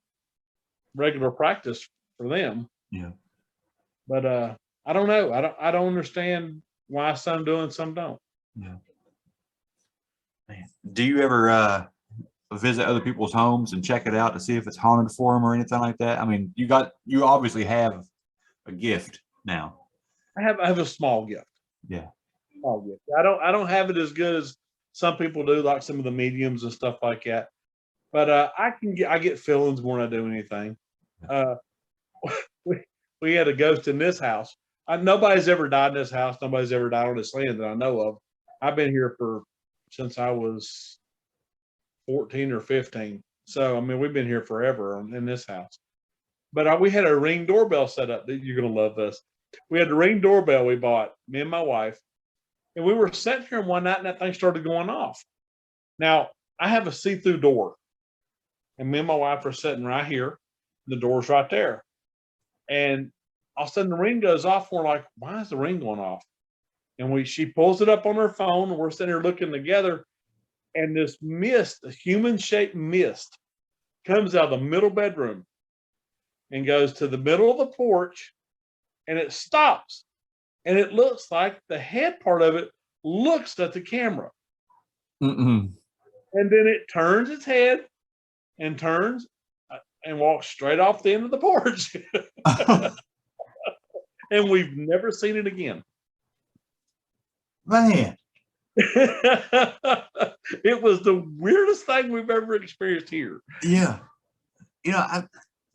regular practice for them. Yeah. But I don't know. I don't understand why some do and some don't. Yeah. Man. Do you ever visit other people's homes and check it out to see if it's haunted for them or anything like that? I mean, you obviously have a gift now. I have a small gift. Yeah. Small gift. I don't have it as good as some people do, like some of the mediums and stuff like that. But I get feelings more than I do anything. we had a ghost in this house. Nobody's ever died in this house. Nobody's ever died on this land that I know of. I've been here since I was 14 or 15. So, I mean, we've been here forever in this house. But we had a Ring doorbell set up. You're going to love this. We had the Ring doorbell we bought, me and my wife. And we were sitting here one night and that thing started going off. Now, I have a see-through door. And me and my wife are sitting right here. The door's right there. And all of a sudden the ring goes off. We're like, why is the ring going off? And she pulls it up on her phone. And we're sitting here looking together. And this mist, a human-shaped mist, comes out of the middle bedroom and goes to the middle of the porch. And it stops. And it looks like the head part of it looks at the camera. Mm-mm. And then it turns its head and turns and walks straight off the end of the porch. And we've never seen it again. Man. It was the weirdest thing we've ever experienced here. Yeah. You know,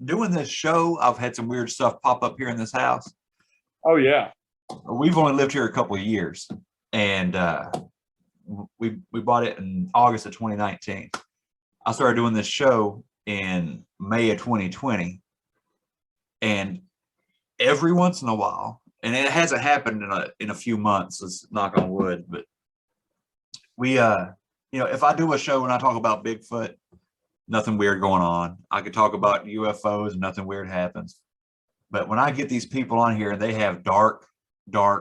doing this show, I've had some weird stuff pop up here in this house. Oh, yeah. We've only lived here a couple of years, and we bought it in August of 2019. I started doing this show in May of 2020, and every once in a while, and it hasn't happened in a few months, let's knock on wood, but we you know, if I do a show and I talk about Bigfoot, nothing weird going on. I could talk about UFOs and nothing weird happens. But when I get these people on here and they have dark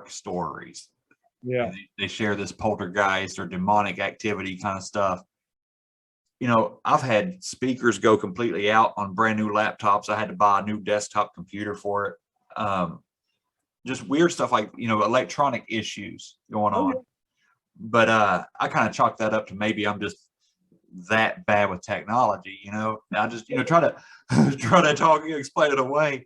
stories, Yeah, they share this poltergeist or demonic activity kind of stuff. You know, I've had speakers go completely out on brand new laptops. I had to buy a new desktop computer for it. Just weird stuff like, you know, electronic issues going on. yeah. But I kind of chalk that up to maybe I'm just that bad with technology, you know. I just, you know, try to explain it away.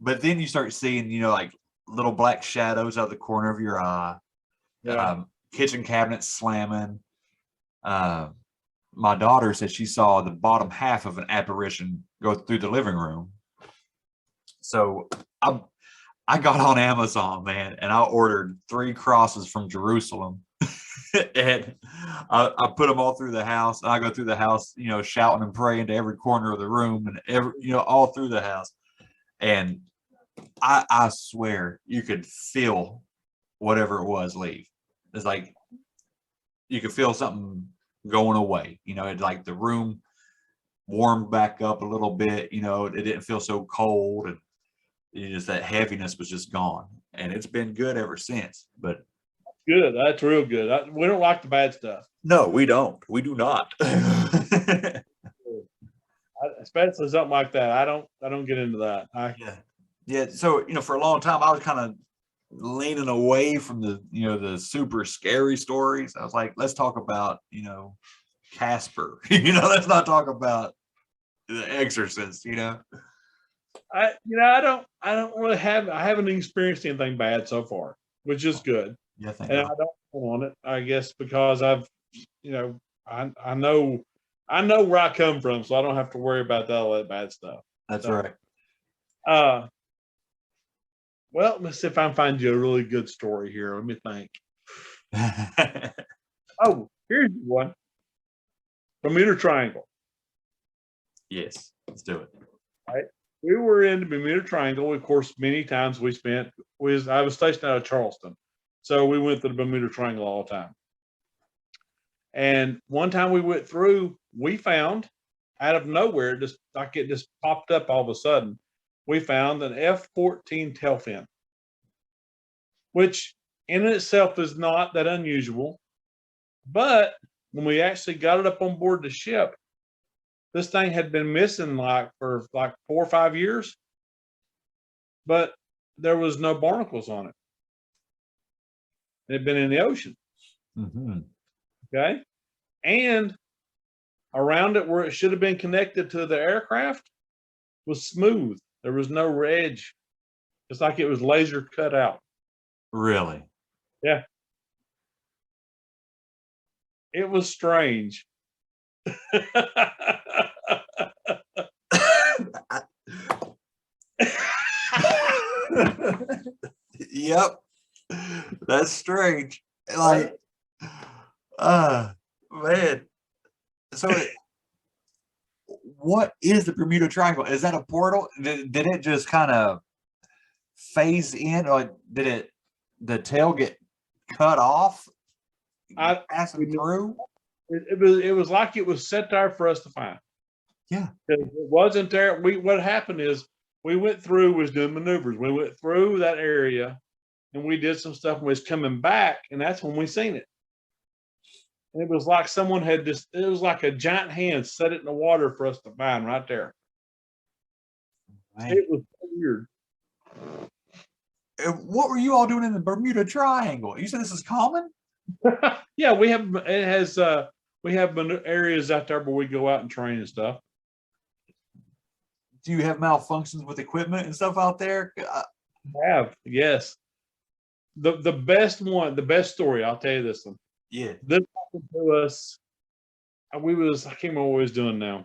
But then you start seeing, you know, like little black shadows out of the corner of your eye, Yeah. kitchen cabinets slamming. My daughter said she saw the bottom half of an apparition go through the living room. So I got on Amazon, man, and I ordered 3 crosses from Jerusalem. And I put them all through the house. And I go through the house, you know, shouting and praying to every corner of the room and you know, all through the house. And I swear you could feel whatever it was leave. It's like you could feel something going away. You know, it like the room warmed back up a little bit. You know, it didn't feel so cold, and just that heaviness was just gone. And it's been good ever since. But Good. That's real good. We don't like the bad stuff. no, we don't. We do not. Especially something like that. I don't get into that. Yeah. So, you know, for a long time, I was kind of leaning away from the, you know, the super scary stories. I was like, let's talk about, you know, Casper. You know, let's not talk about The Exorcist. You know, I haven't experienced anything bad so far, which is good. yeah, thank And God. I don't want it, I guess, because I know where I come from, so I don't have to worry about all that bad stuff. That's So, right. Well, let's see if I can find you a really good story here. Let me think. Oh, here's one. Bermuda Triangle. Yes, let's do it. We were in the Bermuda Triangle. Of course, many times I was stationed out of Charleston. So we went to the Bermuda Triangle all the time. And one time we went through, we found out of nowhere, it just popped up all of a sudden. We found an F-14 tailfin, which in itself is not that unusual. But when we actually got it up on board the ship, this thing had been missing for 4 or 5 years, but there was no barnacles on it. It had been in the ocean. Mm-hmm. Okay. And around it where it should have been connected to the aircraft was smooth. There was no edge. It's like it was laser cut out. Really? Yeah. It was strange. Yep. That's strange. Like, man. So what is the Bermuda Triangle? Is that a portal? Did it just kind of phase in, or did the tail get cut off passing through? It was like it was set there for us to find. Yeah. It wasn't there. What happened is we went through, was doing maneuvers. We went through that area and we did some stuff and was coming back, and that's when we seen it. And it was like someone had it was like a giant hand set it in the water for us to find right there. Man. It was so weird. What were you all doing in the Bermuda Triangle? You said this is common? Yeah, we have areas out there where we go out and train and stuff. Do you have malfunctions with equipment and stuff out there? Yes. The best story, I'll tell you this one. Yeah. This happened to us. I can't remember what we was doing now.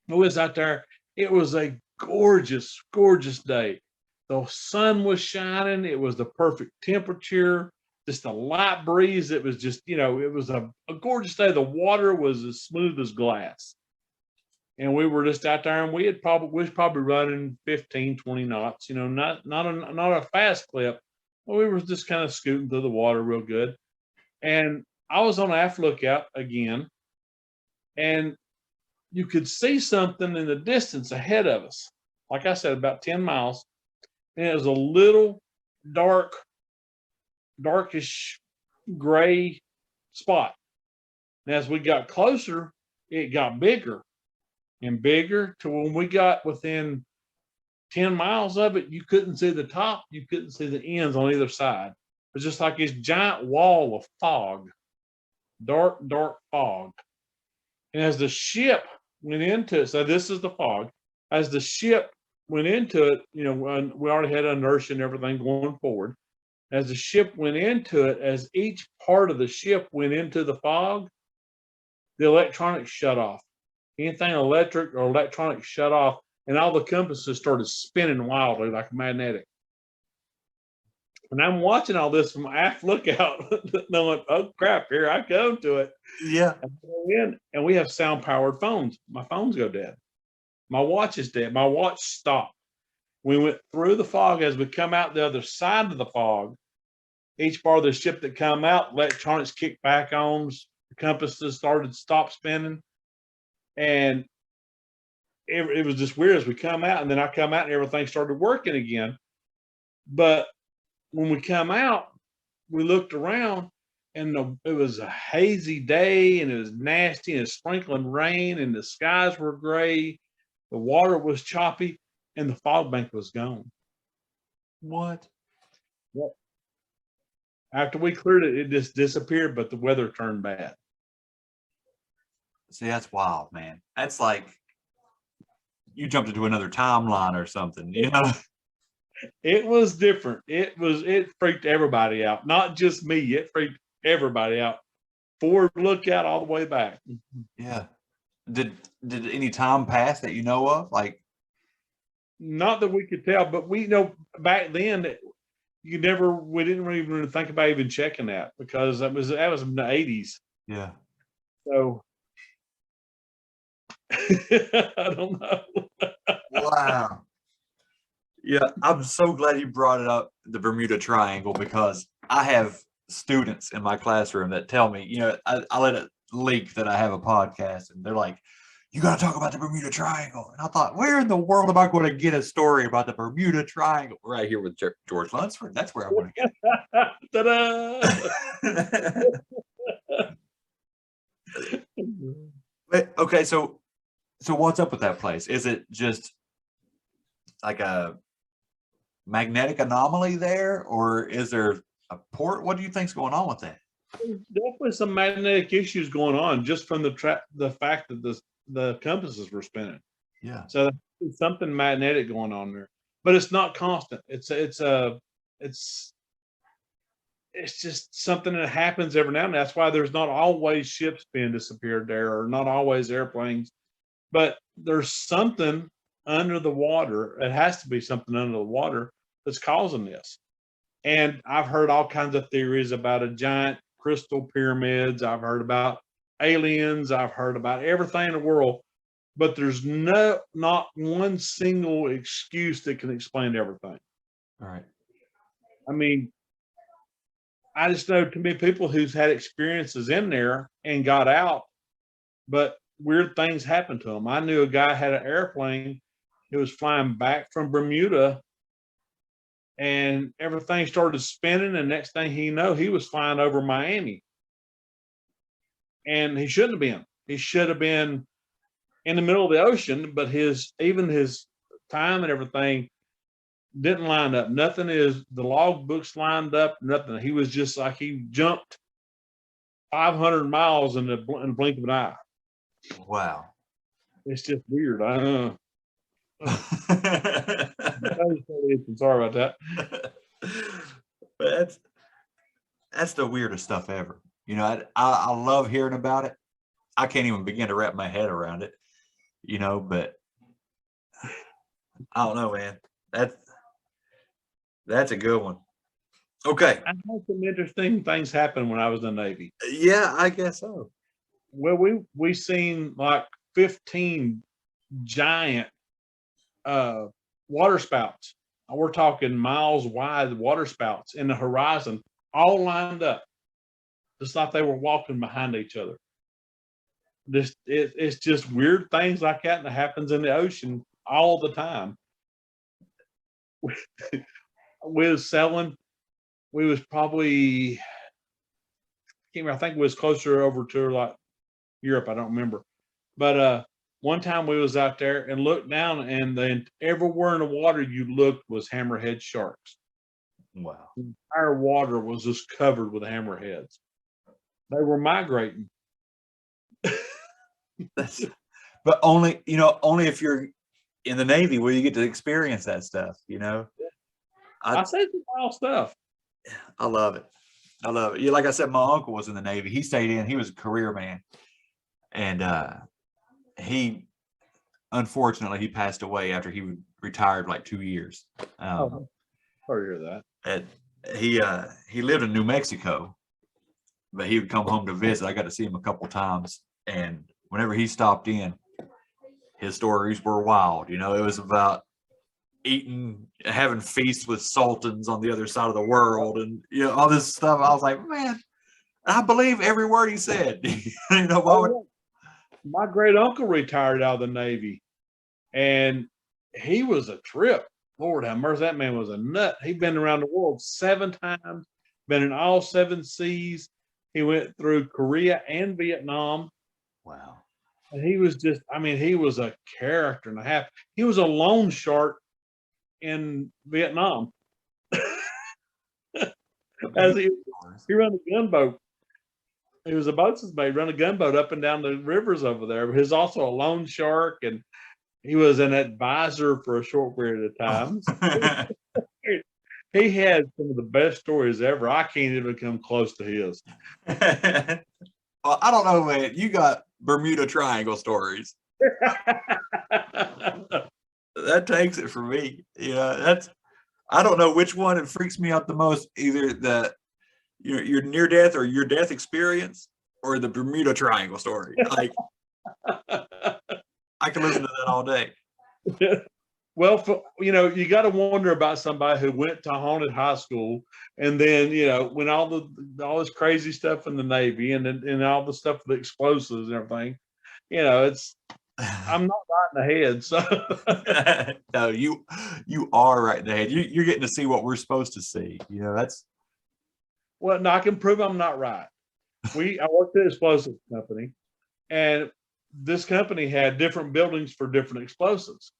We was out there. It was a gorgeous, gorgeous day. The sun was shining. It was the perfect temperature, just a light breeze. It was just, it was a gorgeous day. The water was as smooth as glass. And we were just out there, and we was probably running 15, 20 knots, not a fast clip, but we were just kind of scooting through the water real good. And I was on aft lookout again, and you could see something in the distance ahead of us. Like I said, about 10 miles. And it was a little darkish gray spot. And as we got closer, it got bigger and bigger to when we got within 10 miles of it, you couldn't see the top, you couldn't see the ends on either side. It was just like this giant wall of fog, dark fog. And as the ship went into it, so this is the fog, as the ship went into it, we already had inertia and everything going forward. As the ship went into it, as each part of the ship went into the fog, the electronics shut off. Anything electric or electronic shut off, and all the compasses started spinning wildly like magnetic. And I'm watching all this from aft lookout, knowing, oh crap, here I go to it. Yeah. And we have sound powered phones. My phones go dead. My watch is dead. My watch stopped. We went through the fog. As we come out the other side of the fog, each part of the ship that come out, electronics kicked back on, the compasses stopped spinning. And it was just weird as we come out, and then I come out and everything started working again. But when we come out, we looked around, and it was a hazy day, and it was nasty, and it was sprinkling rain, and the skies were gray, the water was choppy, and the fog bank was gone. What? Yep. After we cleared it, it just disappeared, but the weather turned bad. See, that's wild, man. That's like you jumped into another timeline or something, It was different. It freaked everybody out. Not just me. It freaked everybody out. Forward lookout all the way back. Yeah. Did any time pass that you know of? Like, not that we could tell, but we know back then that we didn't even think about even checking that, because that was in the 80s. Yeah. So I don't know. Wow. Yeah, I'm so glad you brought it up, the Bermuda Triangle, because I have students in my classroom that tell me, I let it leak that I have a podcast, and they're like, you got to talk about the Bermuda Triangle. And I thought, where in the world am I going to get a story about the Bermuda Triangle? Right here with George Lunsford. That's where I want to get it. Okay, so what's up with that place? Is it just like a magnetic anomaly there, or is there a port? What do you think's going on with that? There's definitely some magnetic issues going on just from the fact that the compasses were spinning. Yeah. So there's something magnetic going on there, but it's not constant. It's just something that happens every now and then. That's why there's not always ships being disappeared there, or not always airplanes, but there's something under the water. It has to be something under the water that's causing this. And I've heard all kinds of theories about a giant crystal pyramids. I've heard about aliens. I've heard about everything in the world, but there's not one single excuse that can explain everything. All right. I mean, I just know too many people who's had experiences in there and got out, but weird things happened to them. I knew a guy had an airplane. He was flying back from Bermuda, and everything started spinning. And next thing he know, he was flying over Miami, and he shouldn't have been. He should have been in the middle of the ocean. But his time and everything didn't line up. Nothing is the log books lined up. Nothing. He was just like he jumped 500 miles in the blink of an eye. Wow. It's just weird. Sorry about that. But that's the weirdest stuff ever. You know, I love hearing about it. I can't even begin to wrap my head around it, you know, but I don't know, man. That's a good one. Okay. I had some interesting things happen when I was in the Navy. Yeah, I guess so. Well, we seen like 15 giant water spouts. We're talking miles wide water spouts in the horizon, all lined up, just like they were walking behind each other. It's just weird things like that that happens in the ocean all the time. We was sailing. We was probably, I think we was closer over to like Europe. I don't remember, but one time we was out there and looked down, and then everywhere in the water you looked was hammerhead sharks. Wow. The entire water was just covered with hammerheads. They were migrating. But only if you're in the Navy will you get to experience that stuff, you know. I say some wild stuff. I love it. I love it. Yeah, like I said, my uncle was in the Navy. He stayed in. He was a career man, and he unfortunately he passed away after he retired like 2 years. Sorry to hear that. He lived in New Mexico, but he would come home to visit. I got to see him a couple times, and whenever he stopped in, his stories were wild. You know, it was about having feasts with sultans on the other side of the world, and you know all this stuff. I was like, man, I believe every word he said. You know, my great uncle retired out of the Navy, and he was a trip. Lord have mercy, that man was a nut. He'd been around the world 7 times, been in all 7 seas. He went through Korea and Vietnam. wow. And he was just, he was a character and a half. He was a loan shark in Vietnam. As he ran a gunboat. He was a boatswain's mate, run a gunboat up and down the rivers over there. But he was also a loan shark, and he was an advisor for a short period of time. He had some of the best stories ever. I can't even come close to his. Well, I don't know, man. You got Bermuda Triangle stories. That takes it for me. You know, I don't know which one it freaks me out the most. Either your near death or your death experience, or the Bermuda Triangle story. Like, I can listen to that all day. Well, you got to wonder about somebody who went to haunted high school, and then when all this crazy stuff in the Navy, and all the stuff with explosives and everything. I'm not right in the head, so. No, you are right in the head. You're getting to see what we're supposed to see. You know, that's. Well, no, I can prove I'm not right. I worked at an explosives company, and this company had different buildings for different explosives.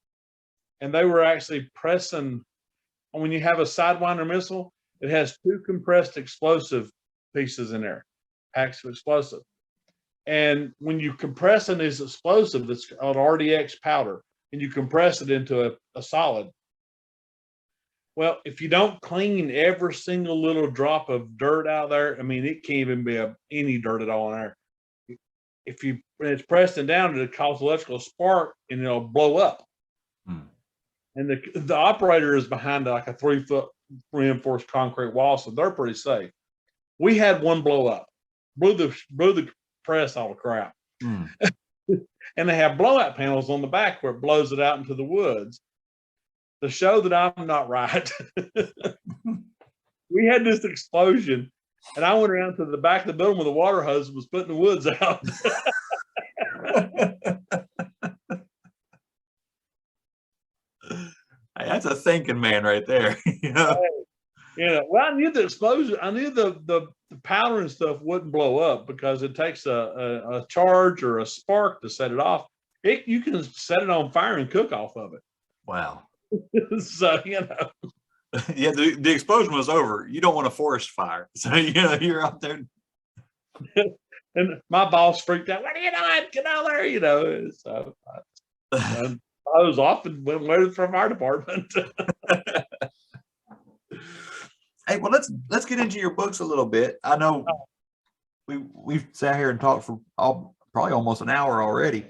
And they were actually pressing, when you have a Sidewinder missile, it has 2 compressed explosive pieces in there, packs of explosive. And when you compress in this explosive, it's called RDX powder, and you compress it into a solid. Well, if you don't clean every single little drop of dirt out there, it can't even be any dirt at all in there. When it's pressing down, it'll cause electrical spark, and it'll blow up. And the operator is behind like a 3-foot reinforced concrete walls, so they're pretty safe. We had one blow up, blew the press all the crap. Hmm. And they have blowout panels on the back where it blows it out into the woods to show that I'm not right. We had this explosion, and I went around to the back of the building with a water hose and was putting the woods out. Hey, that's a thinking man right there. You know? Well, I knew the explosion. I knew the powder and stuff wouldn't blow up because it takes a charge or a spark to set it off. You can set it on fire and cook off of it. Wow. So, Yeah, the explosion was over. You don't want a forest fire. So, you're out there. And my boss freaked out. What are you doing? Get out there, So I was off and went away from our department. Hey, well, let's get into your books a little bit. I know we've sat here and talked for probably almost an hour already.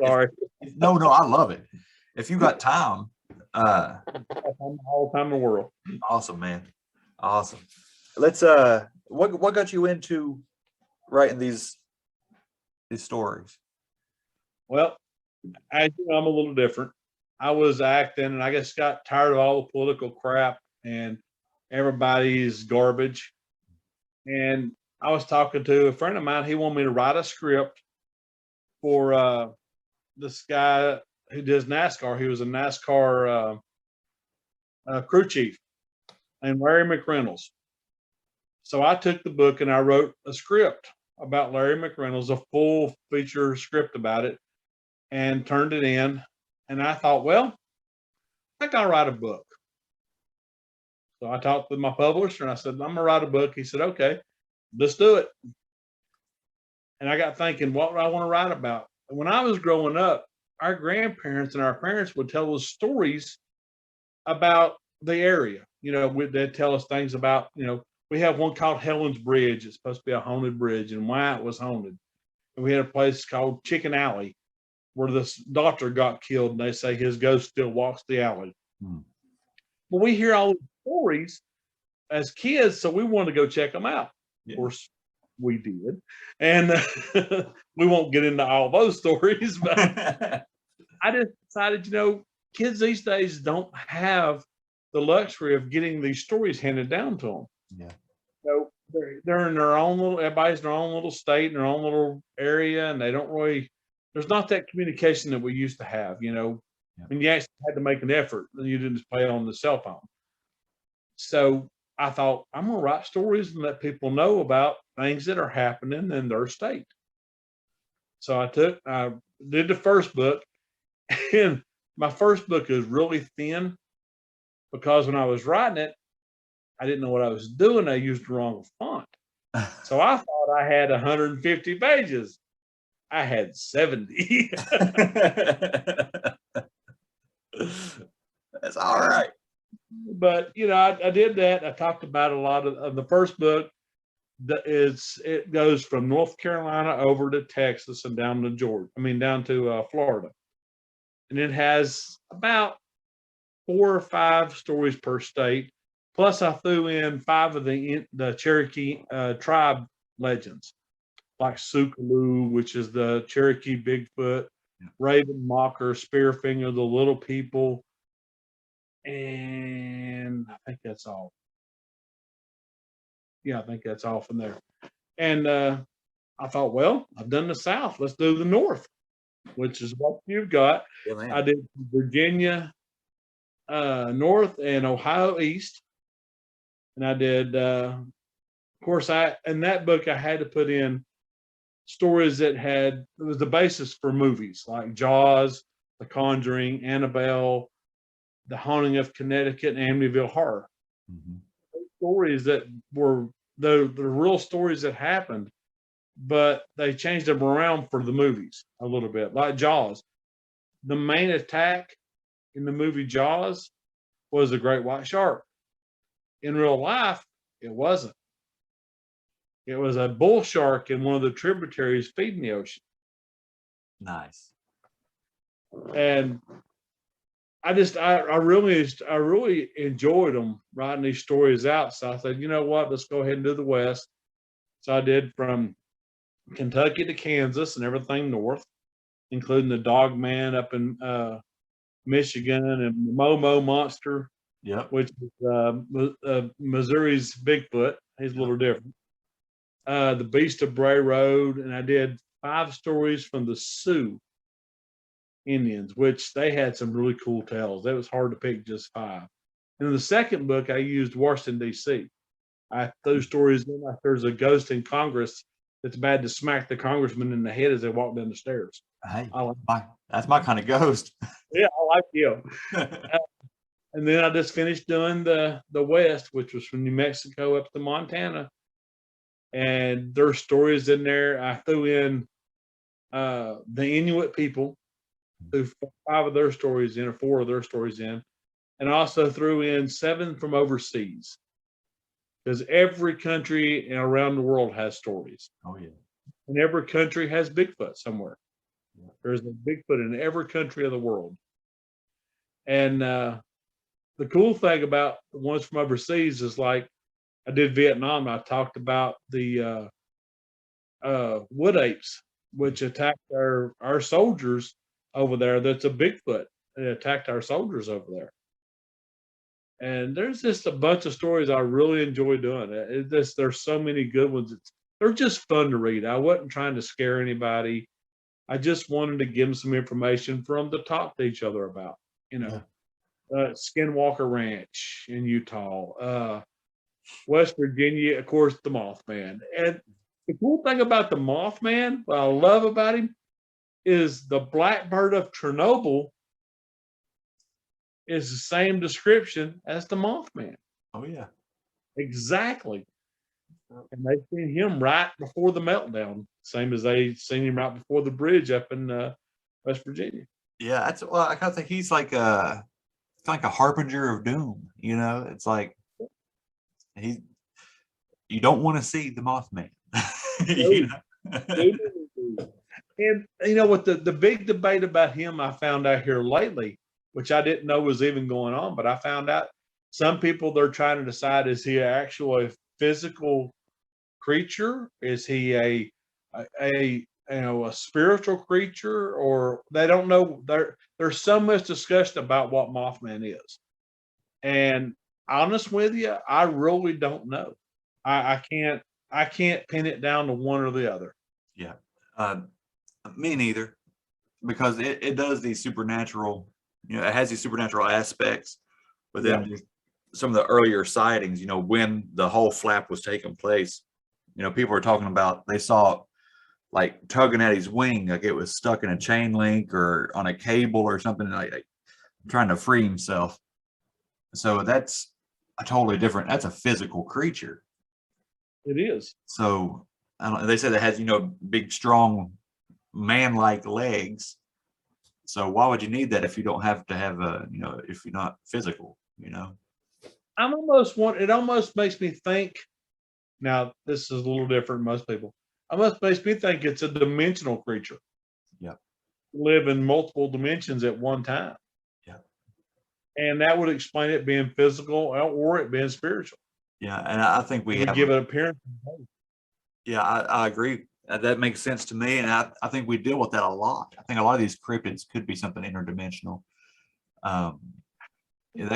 Sorry. No, I love it. If you got time, all time in the world. awesome, man. Awesome. Let's what got you into writing these stories? Well, as you know, I'm a little different. I was acting, and I just got tired of all the political crap and everybody's garbage. And I was talking to a friend of mine. He wanted me to write a script for this guy who does NASCAR. He was a NASCAR crew chief named Larry McReynolds. So I took the book and I wrote a script about Larry McReynolds, a full feature script about it, and turned it in. And I thought, well, I think I'll write a book. So I talked with my publisher and I said, I'm going to write a book. He said, okay, let's do it. And I got thinking, what would I want to write about? When I was growing up, our grandparents and our parents would tell us stories about the area. They'd tell us things about, we have one called Helen's Bridge. It's supposed to be a haunted bridge and why it was haunted. And we had a place called Chicken Alley where this doctor got killed and they say his ghost still walks the alley. Hmm. But we hear all these stories as kids, so we wanted to go check them out. Yeah. Of course, we did. And we won't get into all those stories, but I just decided, kids these days don't have the luxury of getting these stories handed down to them. Yeah. So they're in their own everybody's in their own little state, in their own little area, and they don't really, there's not that communication that we used to have, Yeah. When you actually had to make an effort and you didn't just play on the cell phone. So I thought, I'm going to write stories and let people know about things that are happening in their state. So I did the first book, and my first book is really thin because when I was writing it, I didn't know what I was doing. I used the wrong font. So I thought I had 150 pages. I had 70. That's all right. But I did that. I talked about a lot of the first book. It goes from North Carolina over to Texas and down to Florida, and it has about 4 or 5 stories per state. Plus, I threw in 5 of the Cherokee tribe legends, like Sukaloo, which is the Cherokee Bigfoot, Raven Mocker, Spearfinger, the Little People, and I think that's all. Yeah, I think that's all from there. And I thought, well, I've done the South. Let's do the North, which is what you've got. Yeah, I did Virginia North and Ohio East. And I did, of course, in that book, I had to put in stories that it was the basis for movies like Jaws, The Conjuring, Annabelle, The Haunting of Connecticut, and Amityville Horror. Mm-hmm. Stories that were the real stories that happened, but they changed them around for the movies a little bit, like Jaws. The main attack in the movie Jaws was a great white shark. In real life, it wasn't. It was a bull shark in one of the tributaries feeding the ocean. Nice. And I really enjoyed them writing these stories out. So I said, you know what, let's go ahead and do the West. So I did from Kentucky to Kansas and everything north, including the Dog Man up in Michigan and the Momo Monster, Yep. which is Missouri's Bigfoot. He's a little different. The Beast of Bray Road, and I did 5 stories from the Sioux Indians, which they had some really cool tales. It was hard to pick just 5. And in the second book, I used Washington, D.C. I threw stories in like there's a ghost in Congress that's bad to smack the congressman in the head as they walk down the stairs. Hey, that's my kind of ghost. Yeah, I like him. And then I just finished doing the West, which was from New Mexico up to Montana. And there's stories in there. I threw in the Inuit people, threw 5 of their stories in, or 4 of their stories in, and also threw in 7 from overseas. Because every country around the world has stories. Oh yeah. And every country has Bigfoot somewhere. Yeah. There's a Bigfoot in every country of the world. And the cool thing about the ones from overseas is, like, I did Vietnam. I talked about the wood apes, which attacked our soldiers over there. That's a Bigfoot. They attacked our soldiers over there. And there's just a bunch of stories I really enjoy doing. There's so many good ones. They're just fun to read. I wasn't trying to scare anybody. I just wanted to give them some information for them to talk to each other about. You know, Skinwalker Ranch in Utah, West Virginia, of course, the Mothman. And the cool thing about the Mothman, what I love about him, is the Blackbird of Chernobyl is the same description as the Mothman. Oh yeah. Exactly. And they seen him right before the meltdown, same as they seen him right before the bridge up in West Virginia. Yeah, I kind of think he's like a harbinger of doom. You know, it's like you don't want to see the Mothman. You know? And you know what, the big debate about him I found out here lately, which I didn't know was even going on, but I found out some people, they're trying to decide, is he actually a physical creature? Is he a spiritual creature? Or they don't know. There's so much discussion about what Mothman is. And honest with you, I really don't know. I can't pin it down to one or the other. Yeah. Me neither, because it does these supernatural, you know, it has these supernatural aspects, but then some of the earlier sightings, you know, when the whole flap was taking place, you know, people were talking about they saw like tugging at his wing, like it was stuck in a chain link or on a cable or something, like trying to free himself. So that's a totally different, that's a physical creature. It is. So they said it has, you know, big, strong, man-like legs. So why would you need that if you don't have to have you know, if you're not physical, you know? It almost makes me think, now this is a little different than most people. Almost makes me think it's a dimensional creature. Yeah. Live in multiple dimensions at one time. Yeah. And that would explain it being physical or it being spiritual. Yeah, and I think we have give it appearance. Yeah, I agree. That makes sense to me, and I think we deal with that a lot. I think a lot of these cryptids could be something interdimensional. That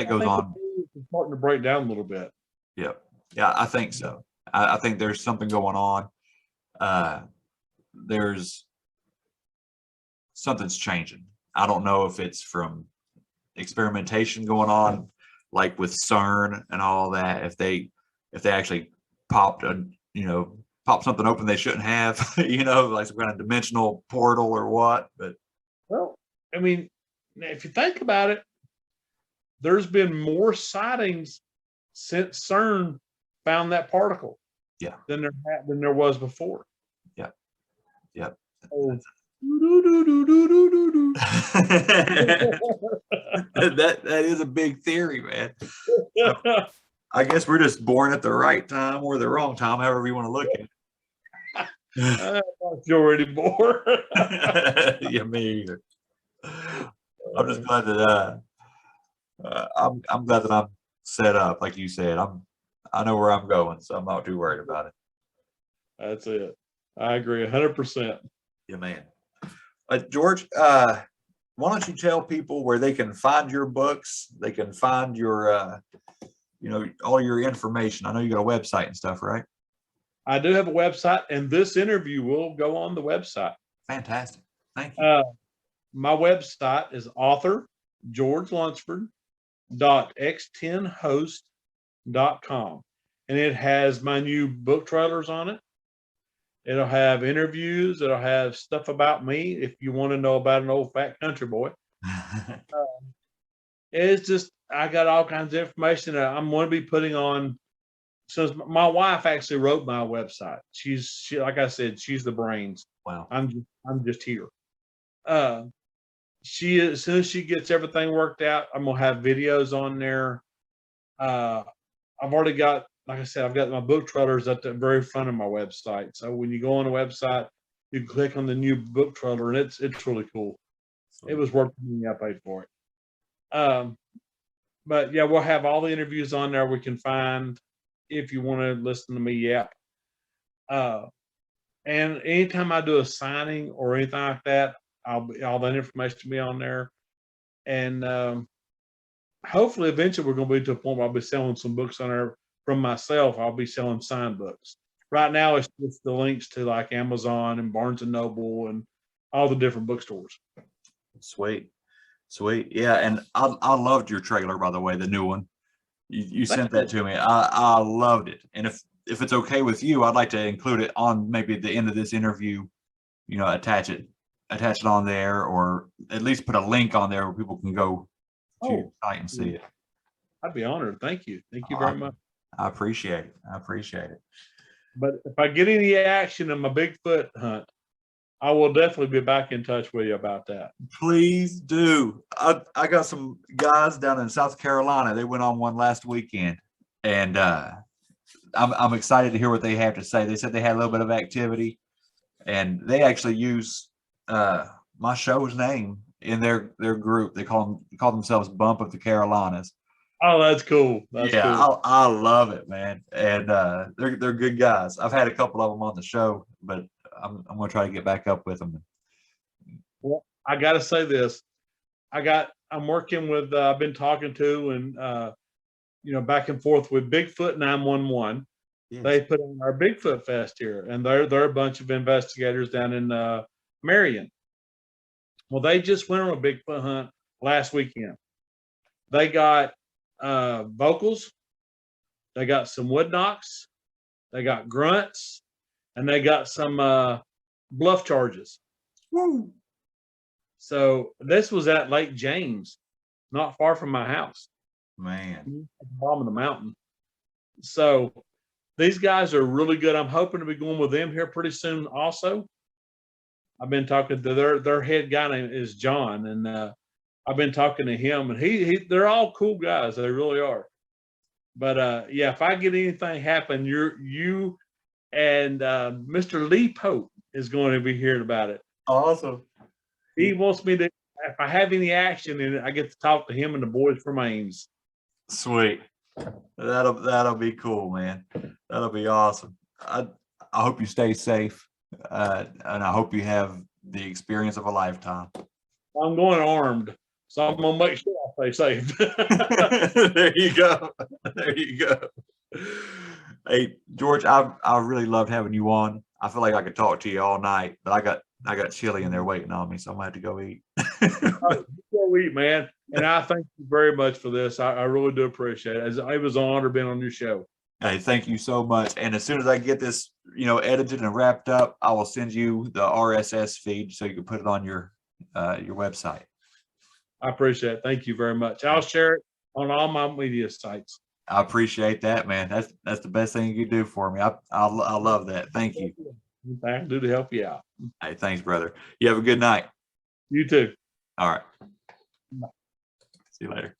goes on. It's starting to break down a little bit. Yeah, I think so. I think there's something going on. There's something's changing. I don't know if it's from experimentation going on, like with CERN and all that. If they actually popped something open they shouldn't have, you know, like some kind of dimensional portal or what. But well, I mean, if you think about it, there's been more sightings since CERN found that particle. Yeah. Than there was before. Yeah. Yeah. Oh. that is a big theory, man. So, I guess we're just born at the right time or the wrong time, however you want to look at it. I'm not sure anymore. Yeah, me either. I'm just glad that I'm glad that I'm set up, like you said. I know where I'm going, so I'm not too worried about it. That's it. I agree 100%. Yeah, man. George, why don't you tell people where they can find your books? They can find your, all your information. I know you got a website and stuff, right? I do have a website, and this interview will go on the website. Fantastic. Thank you. My website is author George Lunsford .x10host.com, and it has my new book trailers on it. It'll have interviews. It'll have stuff about me if you want to know about an old fat country boy. It's just, I got all kinds of information that I'm going to be putting on. Since my wife actually wrote my website. She like I said, she's the brains. Wow. I'm just here. As soon as she gets everything worked out, I'm gonna have videos on there. I've already got, like I said, I've got my book trailers at the very front of my website. So when you go on the website, you can click on the new book trailer, and it's really cool. It was worth me. I paid for it. But yeah, we'll have all the interviews on there we can find if you want to listen to me yap. And anytime I do a signing or anything like that, all that information will be on there. And hopefully eventually we're going to be to a point where I'll be selling some books on there from myself. I'll be selling signed books. Right now it's just the links to like Amazon and Barnes and Noble and all the different bookstores. Sweet. Yeah. And I loved your trailer, by the way, the new one. You sent that to me. I loved it. And if it's okay with you, I'd like to include it on maybe the end of this interview, attach it on there, or at least put a link on there where people can go to your site and see it. I'd be honored. Thank you. Thank you very much. I appreciate it. But if I get any action in my Bigfoot hunt, I will definitely be back in touch with you about that. Please do. I got some guys down in South Carolina. They went on one last weekend, and I'm excited to hear what they have to say. They said they had a little bit of activity, and they actually use my show's name in their group. They call themselves Bump of the Carolinas. Oh, that's cool. That's cool. I love it, man. And they're good guys. I've had a couple of them on the show, but I'm going to try to get back up with them. Well, I got to say this. I'm working with, I've been talking to and, back and forth with Bigfoot 911. Yes. They put on our Bigfoot Fest here, and they're a bunch of investigators down in Marion. Well, they just went on a Bigfoot hunt last weekend. They got vocals, they got some wood knocks, they got grunts, and they got some bluff charges. Woo. So this was at Lake James, not far from my house. Man. At the bottom of the mountain. So these guys are really good. I'm hoping to be going with them here pretty soon also. I've been talking to their head guy name is John, and I've been talking to him, and they're all cool guys. They really are. But yeah, if I get anything happen, you and Mr. Lee Pope is going to be hearing about it. Awesome. He wants me to, if I have any action in it, I get to talk to him and the boys from Ames. Sweet. That'll be cool, man. That'll be awesome. I hope you stay safe, and I hope you have the experience of a lifetime. I'm going armed, so I'm gonna make sure I stay safe. There you go. Hey, George, I really loved having you on. I feel like I could talk to you all night, but I got chili in there waiting on me, so I'm gonna have to go eat. Go eat, man. And I thank you very much for this. I really do appreciate it. It was an honor being on your show. Hey, thank you so much. And as soon as I get this, edited and wrapped up, I will send you the RSS feed so you can put it on your website. I appreciate it. Thank you very much. I'll share it on all my media sites. I appreciate that, man. That's the best thing you can do for me. I love that. Thank you. I can do to help you out. Hey, thanks, brother. You have a good night. You too. All right. Bye. See you later.